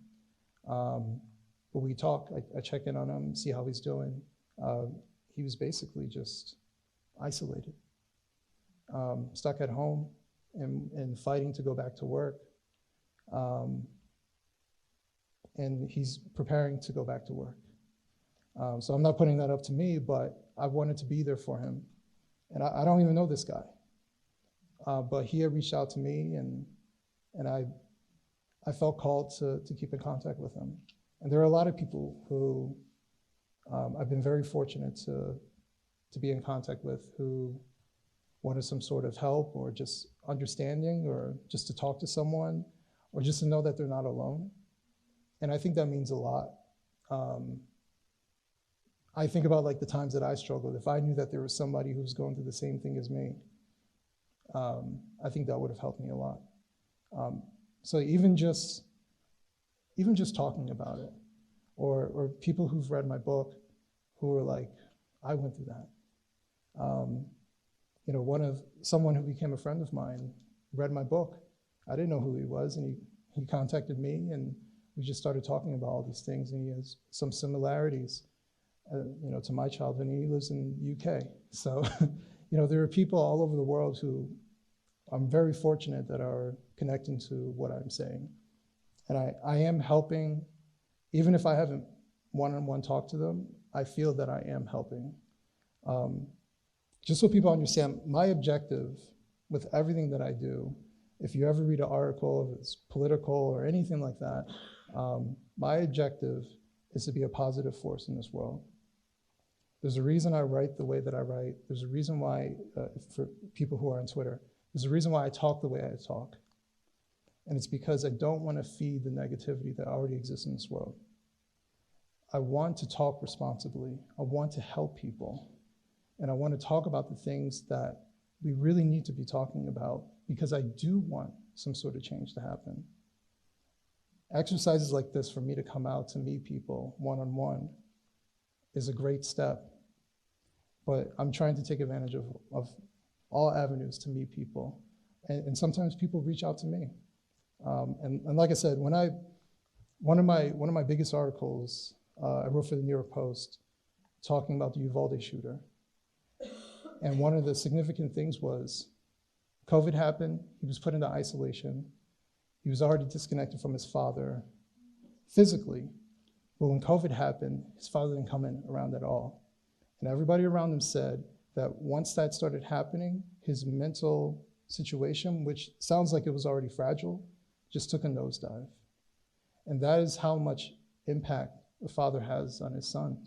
But we talk, I check in on him, see how he's doing. He was basically just isolated, stuck at home and fighting to go back to work. And he's preparing to go back to work. So I'm not putting that up to me, but I wanted to be there for him. And I don't even know this guy. But he had reached out to me, and I felt called to keep in contact with him. And there are a lot of people who I've been very fortunate to be in contact with, who wanted some sort of help, or just understanding, or just to talk to someone, or just to know that they're not alone. And I think that means a lot. I think about like the times that I struggled. If I knew that there was somebody who was going through the same thing as me, I think that would have helped me a lot. So even just talking about it, or people who've read my book who are like, I went through that. You know, someone who became a friend of mine read my book. I didn't know who he was, and he contacted me, and we just started talking about all these things, and he has some similarities, you know, to my childhood, and he lives in the UK. So, you know, there are people all over the world who I'm very fortunate that are connecting to what I'm saying. And I am helping, even if I haven't one-on-one talked to them, I feel that I am helping. Just so people understand, my objective with everything that I do, if you ever read an article, if it's political or anything like that, my objective is to be a positive force in this world. There's a reason I write the way that I write. There's a reason why, for people who are on Twitter, there's a reason why I talk the way I talk. And it's because I don't want to feed the negativity that already exists in this world. I want to talk responsibly. I want to help people. And I want to talk about the things that we really need to be talking about, because I do want some sort of change to happen. Exercises like this, for me to come out to meet people one-on-one, is a great step. But I'm trying to take advantage of all avenues to meet people. And sometimes people reach out to me. And like I said, one of my biggest articles, I wrote for the New York Post, talking about the Uvalde shooter. And one of the significant things was, COVID happened, he was put into isolation, he was already disconnected from his father physically, but when COVID happened, his father didn't come in around at all. And everybody around him said that once that started happening, his mental situation, which sounds like it was already fragile, just took a nosedive. And that is how much impact a father has on his son.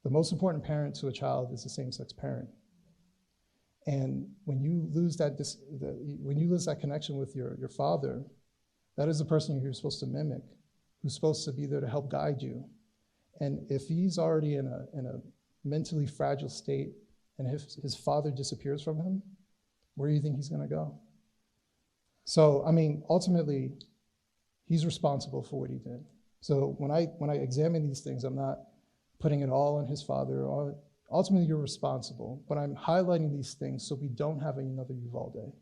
The most important parent to a child is the same-sex parent. And when you lose that connection with your father, that is the person you're supposed to mimic, who's supposed to be there to help guide you. And if he's already in a mentally fragile state, and if his father disappears from him, where do you think he's gonna go? So, I mean, ultimately, he's responsible for what he did. So when I examine these things, I'm not putting it all on his father. Ultimately, you're responsible. But I'm highlighting these things so we don't have another Uvalde.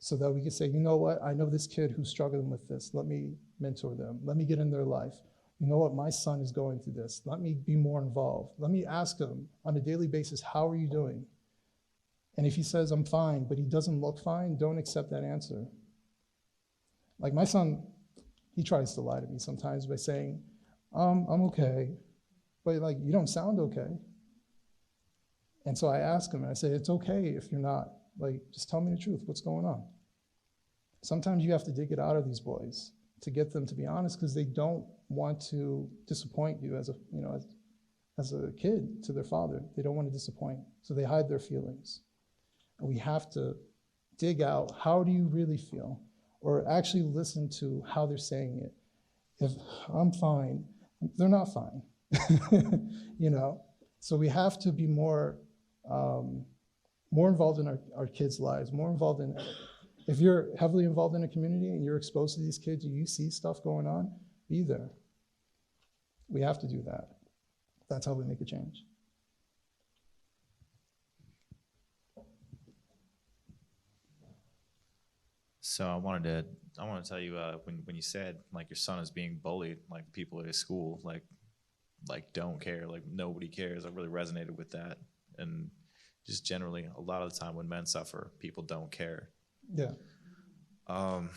So that we can say, you know what, I know this kid who's struggling with this. Let me mentor them. Let me get in their life. You know what, my son is going through this. Let me be more involved. Let me ask him on a daily basis, how are you doing? And if he says, I'm fine, but he doesn't look fine, don't accept that answer. Like my son, he tries to lie to me sometimes by saying, I'm okay, but like, you don't sound okay. And so I ask him, and I say, it's okay if you're not. Like, just tell me the truth. What's going on? Sometimes you have to dig it out of these boys to get them to be honest, because they don't want to disappoint you as a kid to their father. They don't want to disappoint, so they hide their feelings. And we have to dig out, how do you really feel? Or actually listen to how they're saying it. If I'm fine, they're not fine. So we have to be more involved in our kids' lives, more involved in, if you're heavily involved in a community and you're exposed to these kids, you see stuff going on, be there. We have to do that. That's how we make a change. So I want to tell you when you said like your son is being bullied, like people at his school like don't care, like nobody cares. I really resonated with that, and just generally a lot of the time when men suffer, people don't care. Yeah. And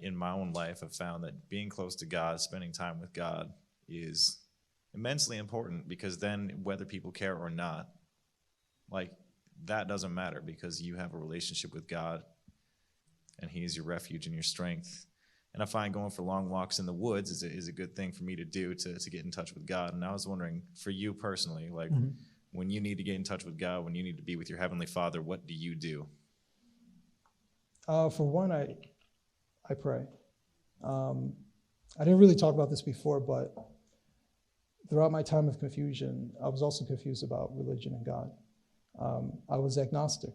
in my own life, I've found that being close to God, spending time with God, is immensely important, because then whether people care or not, like that doesn't matter, because you have a relationship with God and He is your refuge and your strength. And I find going for long walks in the woods is a good thing for me to do to get in touch with God. And I was wondering, for you personally, like when you need to get in touch with God, when you need to be with your Heavenly Father, what do you do? For one, I pray. I didn't really talk about this before, but throughout my time of confusion, I was also confused about religion and God. I was agnostic.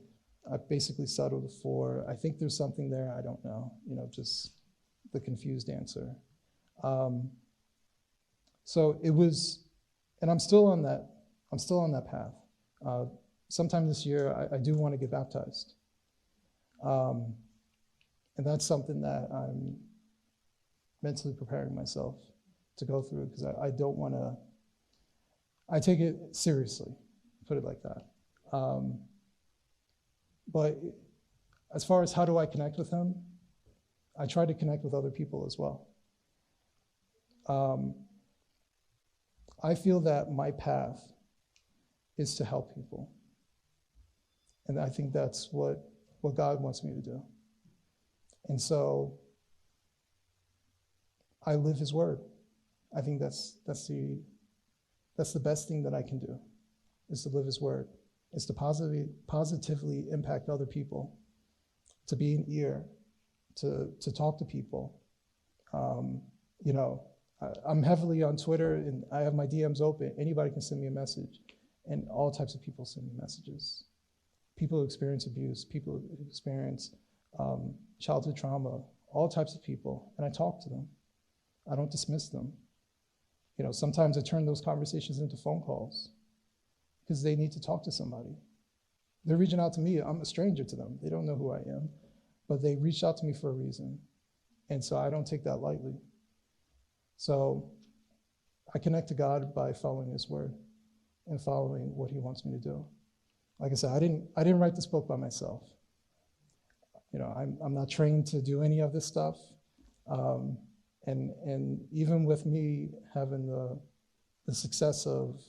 I basically settled for, I think there's something there, I don't know, just the confused answer. So it was, and I'm still on that path. Sometime this year, I do want to get baptized. And that's something that I'm mentally preparing myself to go through, because I don't want to, I take it seriously, put it like that. But as far as how do I connect with Him, I try to connect with other people as well. I feel that my path is to help people. And I think that's what God wants me to do. And so I live His word. I think that's the best thing that I can do, is to live His word, is to positively impact other people, to be an ear, to talk to people. I'm heavily on Twitter, and I have my DMs open. Anybody can send me a message, and all types of people send me messages. People who experience abuse, people who experience childhood trauma, all types of people, and I talk to them. I don't dismiss them. Sometimes I turn those conversations into phone calls, because they need to talk to somebody. They're reaching out to me. I'm a stranger to them. They don't know who I am, but they reached out to me for a reason, and so I don't take that lightly. So I connect to God by following His word and following what He wants me to do. Like I said, I didn't write this book by myself. I'm not trained to do any of this stuff. And even with me having the success of,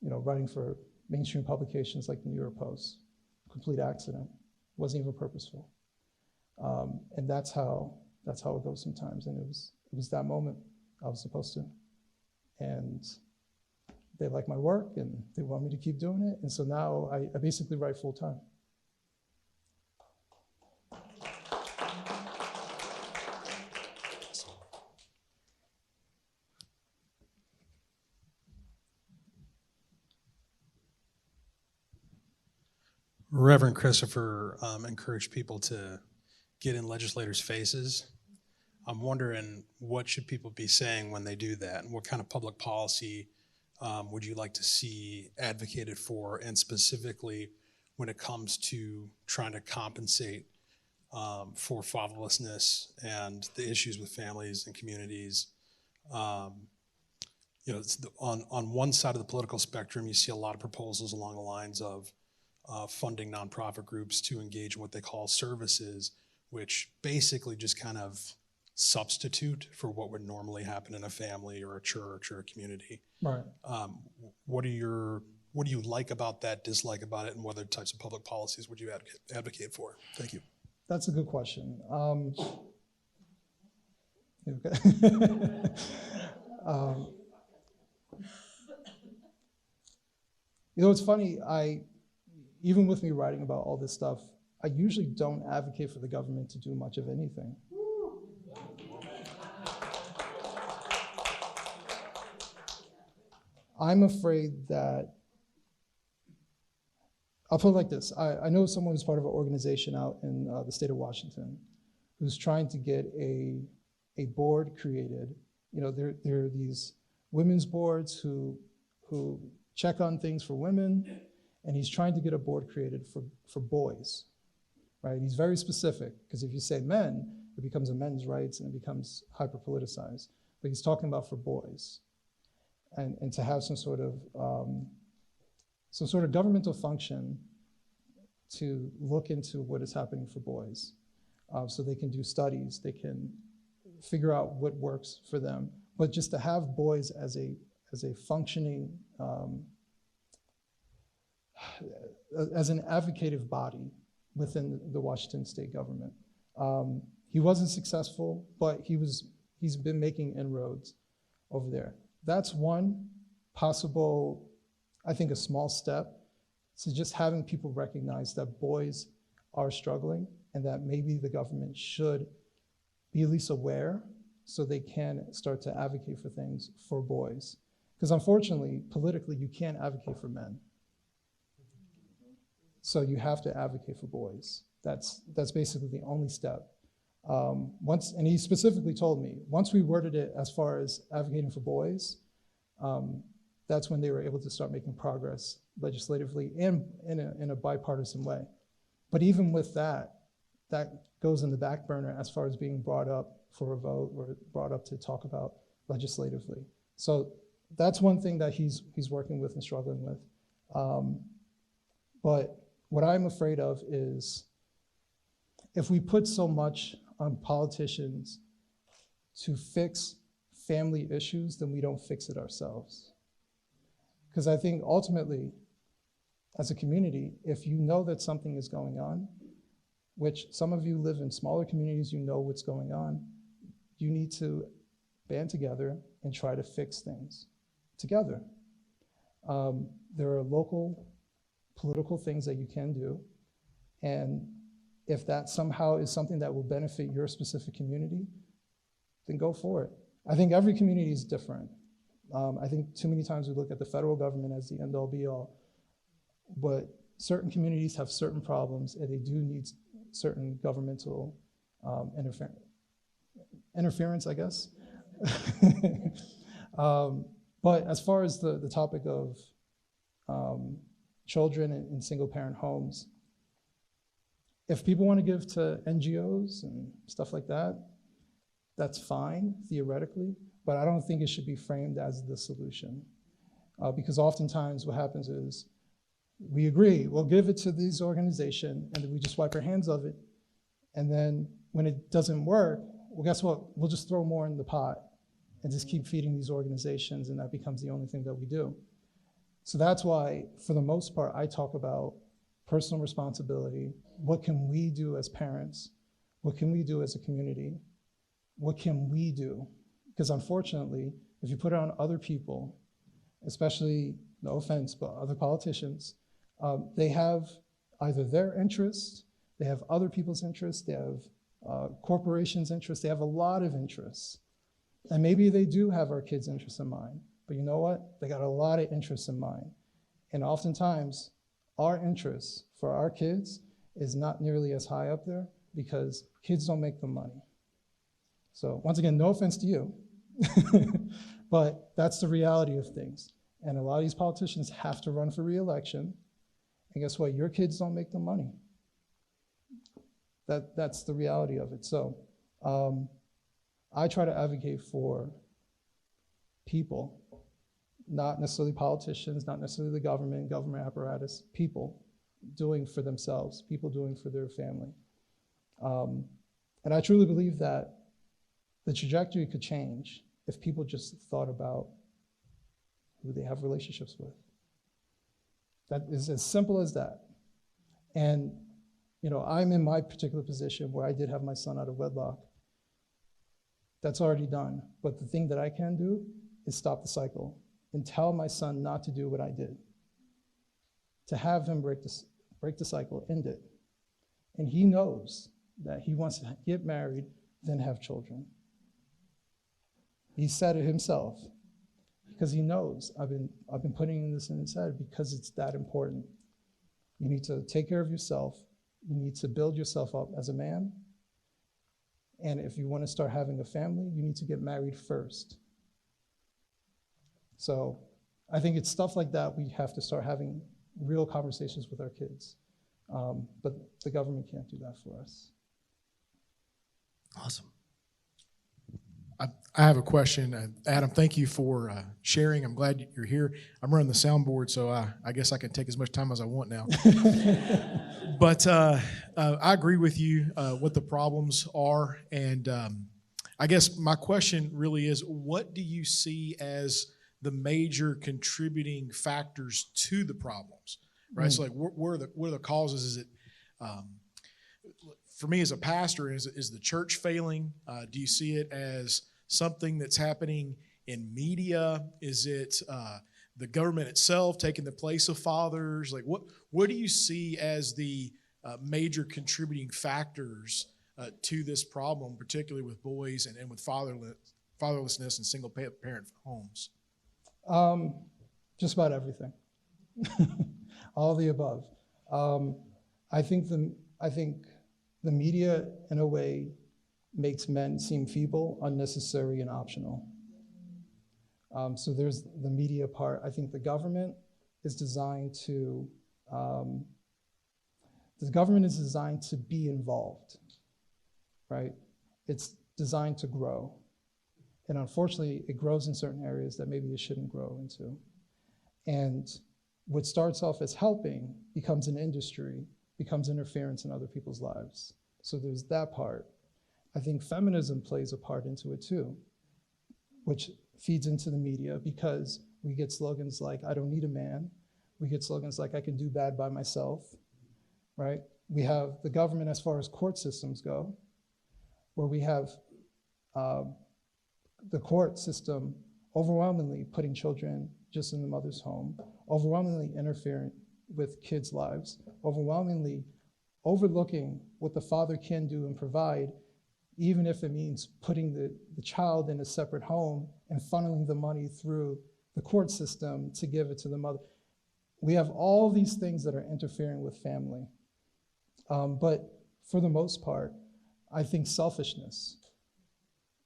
writing for mainstream publications like the New York Post, complete accident, wasn't even purposeful. And that's how it goes sometimes. And it was that moment I was supposed to. And they like my work, and they want me to keep doing it. And so now I basically write full time. Reverend Christopher encouraged people to get in legislators' faces. I'm wondering, what should people be saying when they do that? And what kind of public policy would you like to see advocated for? And specifically, when it comes to trying to compensate for fatherlessness and the issues with families and communities. It's on one side of the political spectrum, you see a lot of proposals along the lines of funding nonprofit groups to engage in what they call services, which basically just kind of substitute for what would normally happen in a family or a church or a community. Right. What are your what do you like about that, dislike about it, and what other types of public policies would you advocate for? Thank you. That's a good question. Okay. You know, it's funny, even with me writing about all this stuff, I usually don't advocate for the government to do much of anything. I'm afraid that, I'll put it like this. I know someone who's part of an organization out in the state of Washington who's trying to get a board created. You know, there are these women's boards who check on things for women, and he's trying to get a board created for boys, right? He's very specific, because if you say men, it becomes a men's rights and it becomes hyper-politicized. But he's talking about for boys, and to have some sort of governmental function to look into what is happening for boys, so they can do studies, they can figure out what works for them. But just to have boys as a functioning, as an advocative body within the Washington state government. He wasn't successful, but he's been making inroads over there. That's one possible, I think, a small step to just having people recognize that boys are struggling and that maybe the government should be at least aware so they can start to advocate for things for boys. Because unfortunately, politically, you can't advocate for men. So you have to advocate for boys. That's basically the only step. And he specifically told me, once we worded it as far as advocating for boys, that's when they were able to start making progress legislatively and in a bipartisan way. But even with that goes in the back burner as far as being brought up for a vote or brought up to talk about legislatively. So that's one thing that he's working with and struggling with. But what I'm afraid of is if we put so much on politicians to fix family issues, then we don't fix it ourselves. Because I think ultimately, as a community, if you know that something is going on, which some of you live in smaller communities, you know what's going on, you need to band together and try to fix things together. There are local political things that you can do, and if that somehow is something that will benefit your specific community, then go for it. I think every community is different. I think too many times we look at the federal government as the end-all be-all, but certain communities have certain problems and they do need certain governmental interference, I guess. But as far as the topic of children in single-parent homes, if people want to give to NGOs and stuff like that, that's fine, theoretically, but I don't think it should be framed as the solution. Because oftentimes what happens is we agree, we'll give it to this organization, and then we just wipe our hands of it. And then when it doesn't work, well, guess what? We'll just throw more in the pot and just keep feeding these organizations, and that becomes the only thing that we do. So that's why, for the most part, I talk about personal responsibility. What can we do as parents? What can we do as a community? What can we do? Because unfortunately, if you put it on other people, especially, no offense, but other politicians, they have either their interests, they have other people's interests, they have corporations' interests, they have a lot of interests. And maybe they do have our kids' interests in mind, but you know what? They got a lot of interests in mind. And oftentimes, our interests for our kids is not nearly as high up there because kids don't make the money. So once again, no offense to you, but that's the reality of things. And a lot of these politicians have to run for re-election, and guess what? Your kids don't make the money. That's the reality of it. So I try to advocate for people, not necessarily politicians, not necessarily the government apparatus, people doing for themselves, people doing for their family. And I truly believe that the trajectory could change if people just thought about who they have relationships with. That is as simple as that. And, I'm in my particular position where I did have my son out of wedlock. That's already done. But the thing that I can do is stop the cycle and tell my son not to do what I did. To have him break the cycle, end it. And he knows that he wants to get married, then have children. He said it himself because he knows I've been putting this in his head because it's that important. You need to take care of yourself. You need to build yourself up as a man. And if you want to start having a family, you need to get married first. So I think it's stuff like that we have to start having real conversations with our kids. But the government can't do that for us. Awesome. I have a question. Adam, thank you for sharing. I'm glad you're here. I'm running the soundboard, so I guess I can take as much time as I want now. But I agree with you what the problems are. And I guess my question really is, what do you see as the major contributing factors to the problems? Right? So like, what are the causes? Is it, for me as a pastor, is the church failing? Do you see it as something that's happening in media? Is it the government itself taking the place of fathers? Like, what do you see as the major contributing factors to this problem, particularly with boys and with fatherlessness and single parent homes? Just about everything. All of the above. I think the media, in a way, makes men seem feeble, unnecessary, and optional. So there's the media part. I think the government is designed to be involved, right? It's designed to grow. And unfortunately, it grows in certain areas that maybe it shouldn't grow into. And what starts off as helping becomes an industry, becomes interference in other people's lives. So there's that part. I think feminism plays a part into it too, which feeds into the media because we get slogans like, I don't need a man. We get slogans like, I can do bad by myself, right? We have the government as far as court systems go, where we have the court system overwhelmingly putting children just in the mother's home, overwhelmingly interfering with kids' lives, overwhelmingly overlooking what the father can do and provide, even if it means putting the child in a separate home and funneling the money through the court system to give it to the mother. We have all these things that are interfering with family. But for the most part, I think selfishness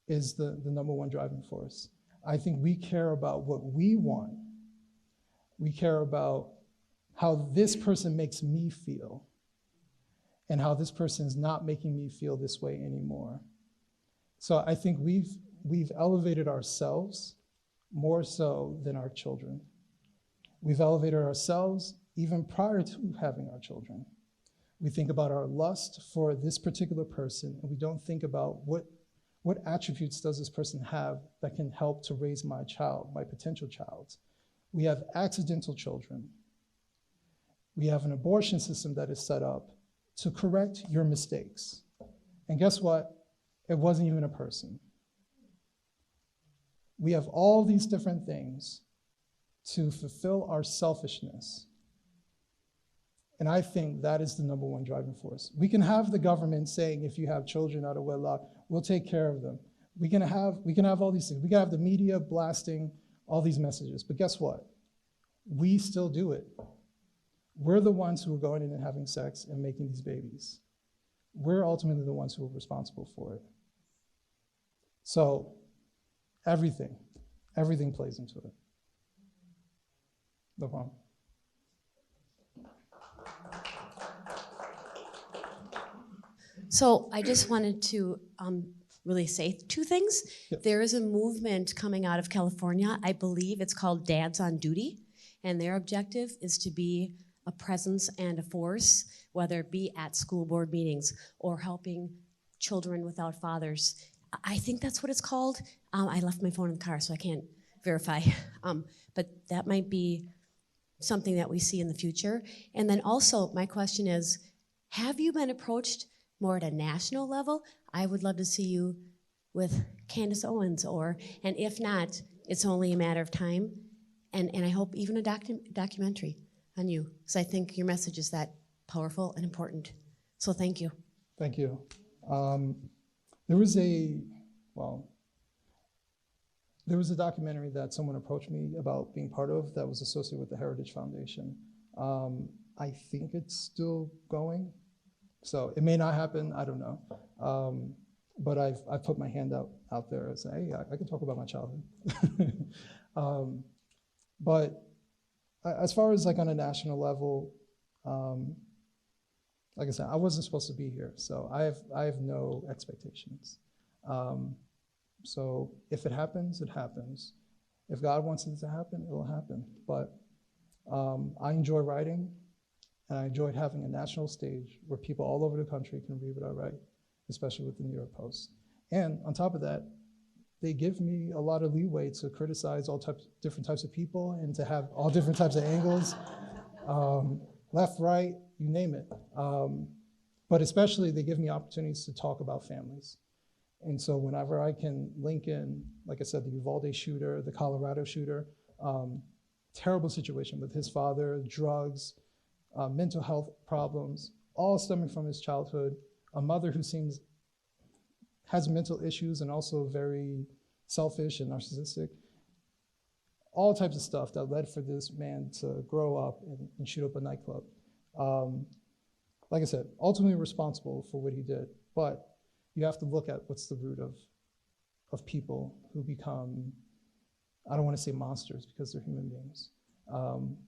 is the number one driving force. I think we care about what we want. We care about how this person makes me feel and how this person is not making me feel this way anymore. So I think we've elevated ourselves more so than our children. We've elevated ourselves even prior to having our children. We think about our lust for this particular person, and we don't think about what attributes does this person have that can help to raise my child, my potential child. We have accidental children. We have an abortion system that is set up to correct your mistakes. And guess what? It wasn't even a person. We have all these different things to fulfill our selfishness. And I think that is the number one driving force. We can have the government saying, if you have children out of wedlock, we'll take care of them. We can have all these things. We can have the media blasting all these messages. But guess what? We still do it. We're the ones who are going in and having sex and making these babies. We're ultimately the ones who are responsible for it. So everything plays into it. No problem. So I just wanted to really say two things. Yep. There is a movement coming out of California. I believe it's called Dads on Duty, and their objective is to be a presence and a force, whether it be at school board meetings or helping children without fathers. I think that's what it's called. I left my phone in the car, so I can't verify. But that might be something that we see in the future? And then also, my question is, have you been approached more at a national level? I would love to see you with Candace Owens, and if not, it's only a matter of time. And I hope even a documentary on you, because I think your message is that powerful and important. So thank you. Thank you. There was a documentary that someone approached me about being part of that was associated with the Heritage Foundation. I think it's still going, so it may not happen, I don't know. But I've put my hand out there and say, hey, I can talk about my childhood. But as far as like on a national level, like I said, I wasn't supposed to be here, so I have no expectations. So if it happens, it happens. If God wants it to happen, it will happen. But I enjoy writing, and I enjoyed having a national stage where people all over the country can read what I write, especially with the New York Post. And on top of that, they give me a lot of leeway to criticize different types of people and to have all different types of angles, left, right, you name it. But especially they give me opportunities to talk about families. And so whenever I can link in, like I said, the Uvalde shooter, the Colorado shooter, terrible situation with his father, drugs, mental health problems, all stemming from his childhood, a mother who has mental issues and also very selfish and narcissistic, all types of stuff that led for this man to grow up and shoot up a nightclub. Like I said, ultimately responsible for what he did, but you have to look at what's the root of people who become, I don't want to say monsters because they're human beings,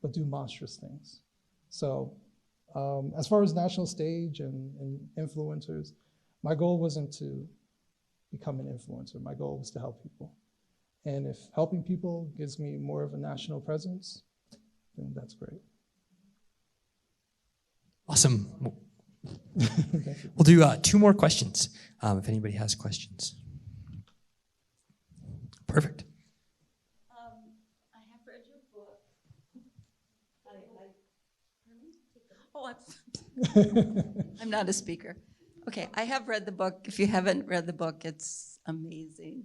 but do monstrous things. So as far as national stage and influencers, my goal wasn't to become an influencer. My goal was to help people. And if helping people gives me more of a national presence, then that's great. Awesome. We'll do 2 more questions if anybody has questions. Perfect. I have read your book. I'm not a speaker. Okay, I have read the book. If you haven't read the book, it's amazing.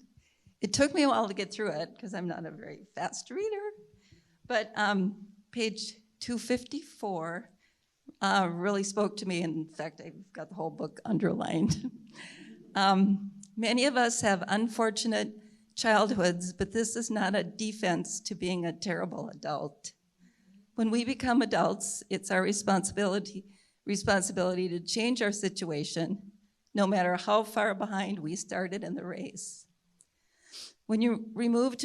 It took me a while to get through it because I'm not a very fast reader. But page 254 really spoke to me. In fact, I've got the whole book underlined. Many of us have unfortunate childhoods, but this is not a defense to being a terrible adult. When we become adults, it's our responsibility to change our situation, no matter how far behind we started in the race. When you remove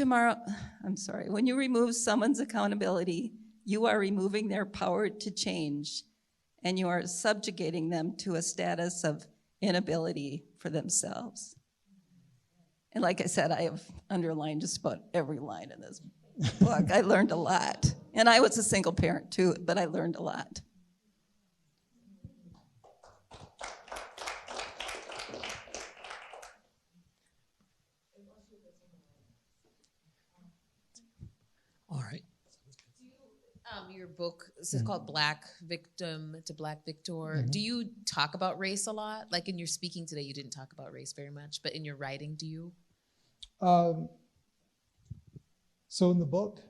someone's accountability, you are removing their power to change, and you are subjugating them to a status of inability for themselves. And like I said, I have underlined just about every line in this book. I learned a lot. And I was a single parent too, but I learned a lot. All right. Your book, this is called Black Victim to Black Victor. Do you talk about race a lot? Like in your speaking today, you didn't talk about race very much, but in your writing, do you? So in the book,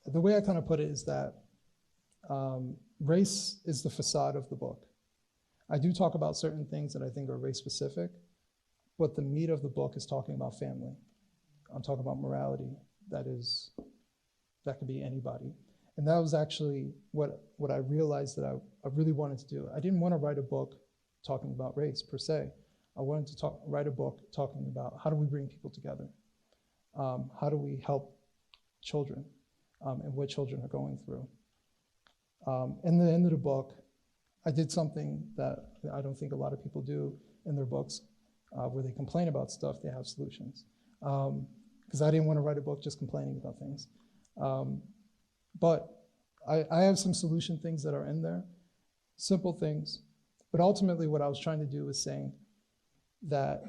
the way I kind of put it is that race is the facade of the book. I do talk about certain things that I think are race specific, but the meat of the book is talking about family. I'm talking about morality. That could be anybody. And that was actually what I realized that I really wanted to do. I didn't want to write a book talking about race per se. I wanted to write a book talking about how do we bring people together? How do we help children and what children are going through? In the end of the book, I did something that I don't think a lot of people do in their books, where they complain about stuff, they have solutions. Because I didn't want to write a book just complaining about things. But I have some solution things that are in there, simple things. But ultimately what I was trying to do was saying that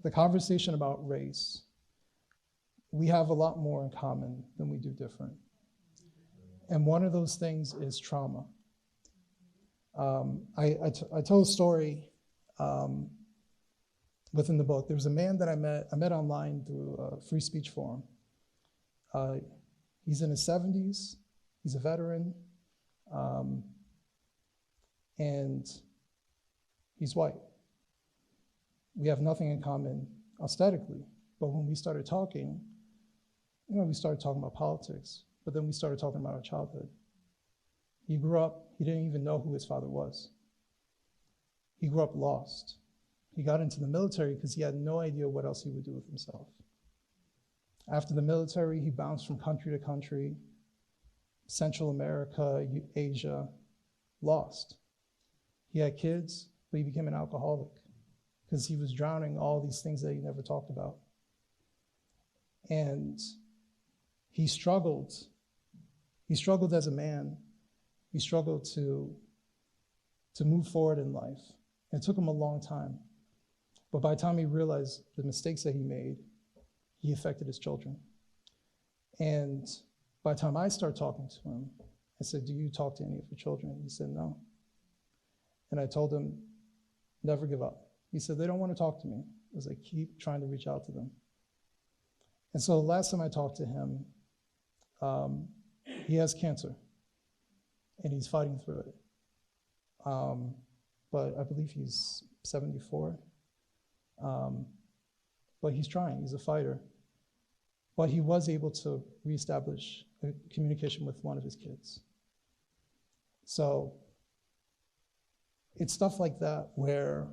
the conversation about race, we have a lot more in common than we do different. And one of those things is trauma. I told a story within the book. There was a man that I met online through a free speech forum. He's in his 70s, he's a veteran, and he's white. We have nothing in common aesthetically, but when we started talking, we started talking about politics, but then we started talking about our childhood. He grew up, he didn't even know who his father was. He grew up lost. He got into the military because he had no idea what else he would do with himself. After the military, he bounced from country to country, Central America, Asia, lost. He had kids, but he became an alcoholic because he was drowning all these things that he never talked about. And he struggled. He struggled as a man. He struggled to move forward in life. It took him a long time. But by the time he realized the mistakes that he made, he affected his children. And by the time I started talking to him, I said, "Do you talk to any of your children?" He said, "No." And I told him, "Never give up." He said, "They don't want to talk to me." I was like, "Keep trying to reach out to them." And so the last time I talked to him, he has cancer, and he's fighting through it. But I believe he's 74. But he's trying, he's a fighter. But he was able to reestablish a communication with one of his kids. So it's stuff like that where,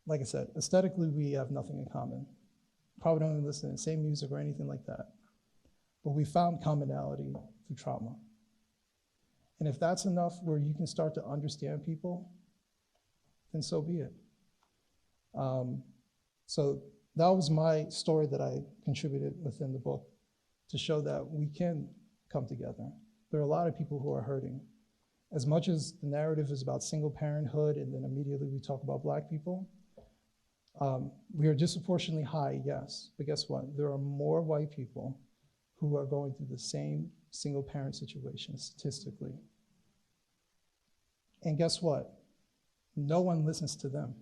like I said, aesthetically we have nothing in common. Probably don't even listen to the same music or anything like that. But we found commonality through trauma. And if that's enough where you can start to understand people, then so be it. So that was my story that I contributed within the book to show that we can come together. There are a lot of people who are hurting. As much as the narrative is about single parenthood and then immediately we talk about Black people, we are disproportionately high, yes, but guess what? There are more white people who are going through the same single parent situation statistically. And guess what? No one listens to them.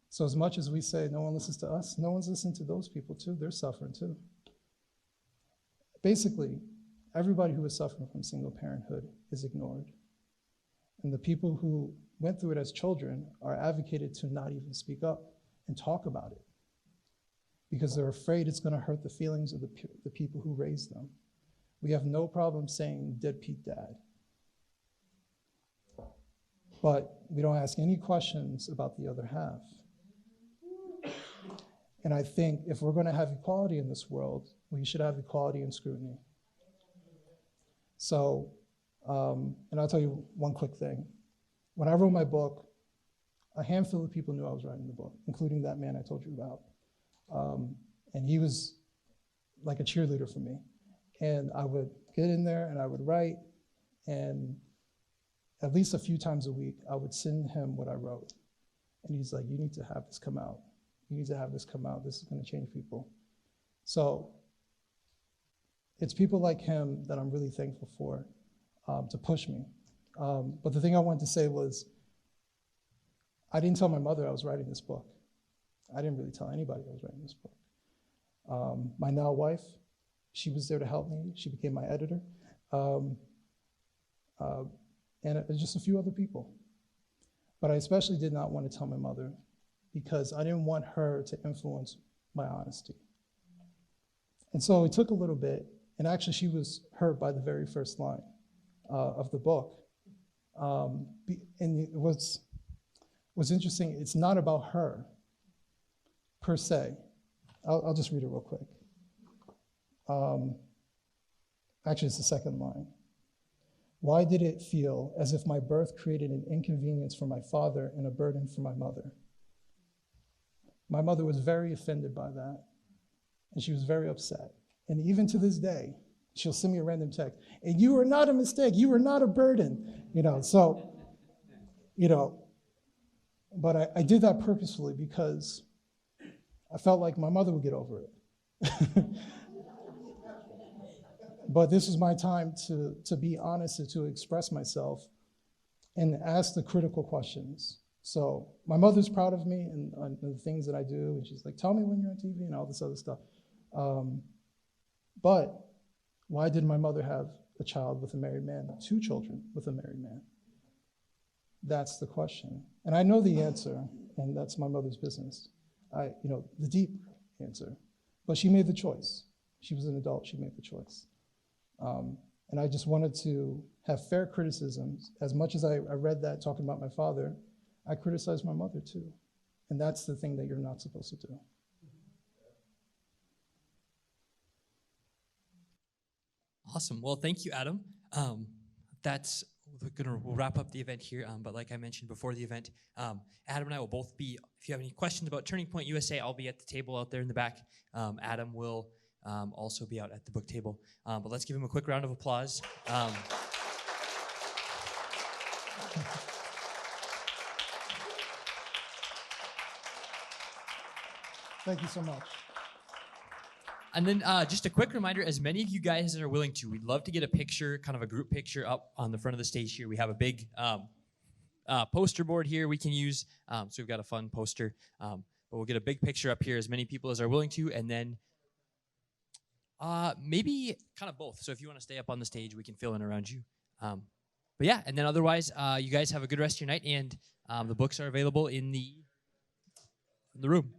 So as much as we say no one listens to us, no one's listening to those people too. They're suffering too. Basically, everybody who is suffering from single parenthood is ignored. And the people who went through it as children are advocated to not even speak up and talk about it because they're afraid it's going to hurt the feelings of the people who raised them. We have no problem saying deadbeat dad. But we don't ask any questions about the other half. And I think if we're going to have equality in this world, we should have equality and scrutiny. So, and I'll tell you one quick thing. When I wrote my book, a handful of people knew I was writing the book, including that man I told you about. And he was like a cheerleader for me. And I would get in there and I would write, and at least a few times a week, I would send him what I wrote. And he's like, "You need to have this come out. You need to have this come out. This is going to change people." So it's people like him that I'm really thankful for to push me. But the thing I wanted to say was, I didn't tell my mother I was writing this book. I didn't really tell anybody I was writing this book. My now wife, she was there to help me. She became my editor. And it was just a few other people. But I especially did not want to tell my mother because I didn't want her to influence my honesty. And so it took a little bit, and actually she was hurt by the very first line of the book. And what's interesting, it's not about her per se. I'll just read it real quick. Actually, it's the second line. "Why did it feel as if my birth created an inconvenience for my father and a burden for my mother?" My mother was very offended by that, and she was very upset. And even to this day, she'll send me a random text, "And you are not a mistake, you are not a burden." But I did that purposefully because I felt like my mother would get over it. But this was my time to be honest and to express myself and ask the critical questions. So my mother's proud of me and the things that I do, and she's like, tell me when you're on TV and all this other stuff. But why did my mother have a child with a married man, 2 children with a married man? That's the question. And I know the answer, and that's my mother's business. The deep answer. But she made the choice. She was an adult, she made the choice. And I just wanted to have fair criticisms. As much as I read that talking about my father, I criticized my mother too. And that's the thing that you're not supposed to do. Awesome. Well, thank you, Adam. We'll wrap up the event here. But like I mentioned before the event, Adam and I will both be, if you have any questions about Turning Point USA, I'll be at the table out there in the back. Adam will also be out at the book table. But let's give him a quick round of applause. Thank you so much. And then just a quick reminder, as many of you guys that are willing to, we'd love to get a picture, kind of a group picture up on the front of the stage here. We have a big poster board here we can use. So we've got a fun poster. But we'll get a big picture up here, as many people as are willing to, and then maybe kind of both. So if you want to stay up on the stage, we can fill in around you. But yeah, and then otherwise, you guys have a good rest of your night, and the books are available in the room.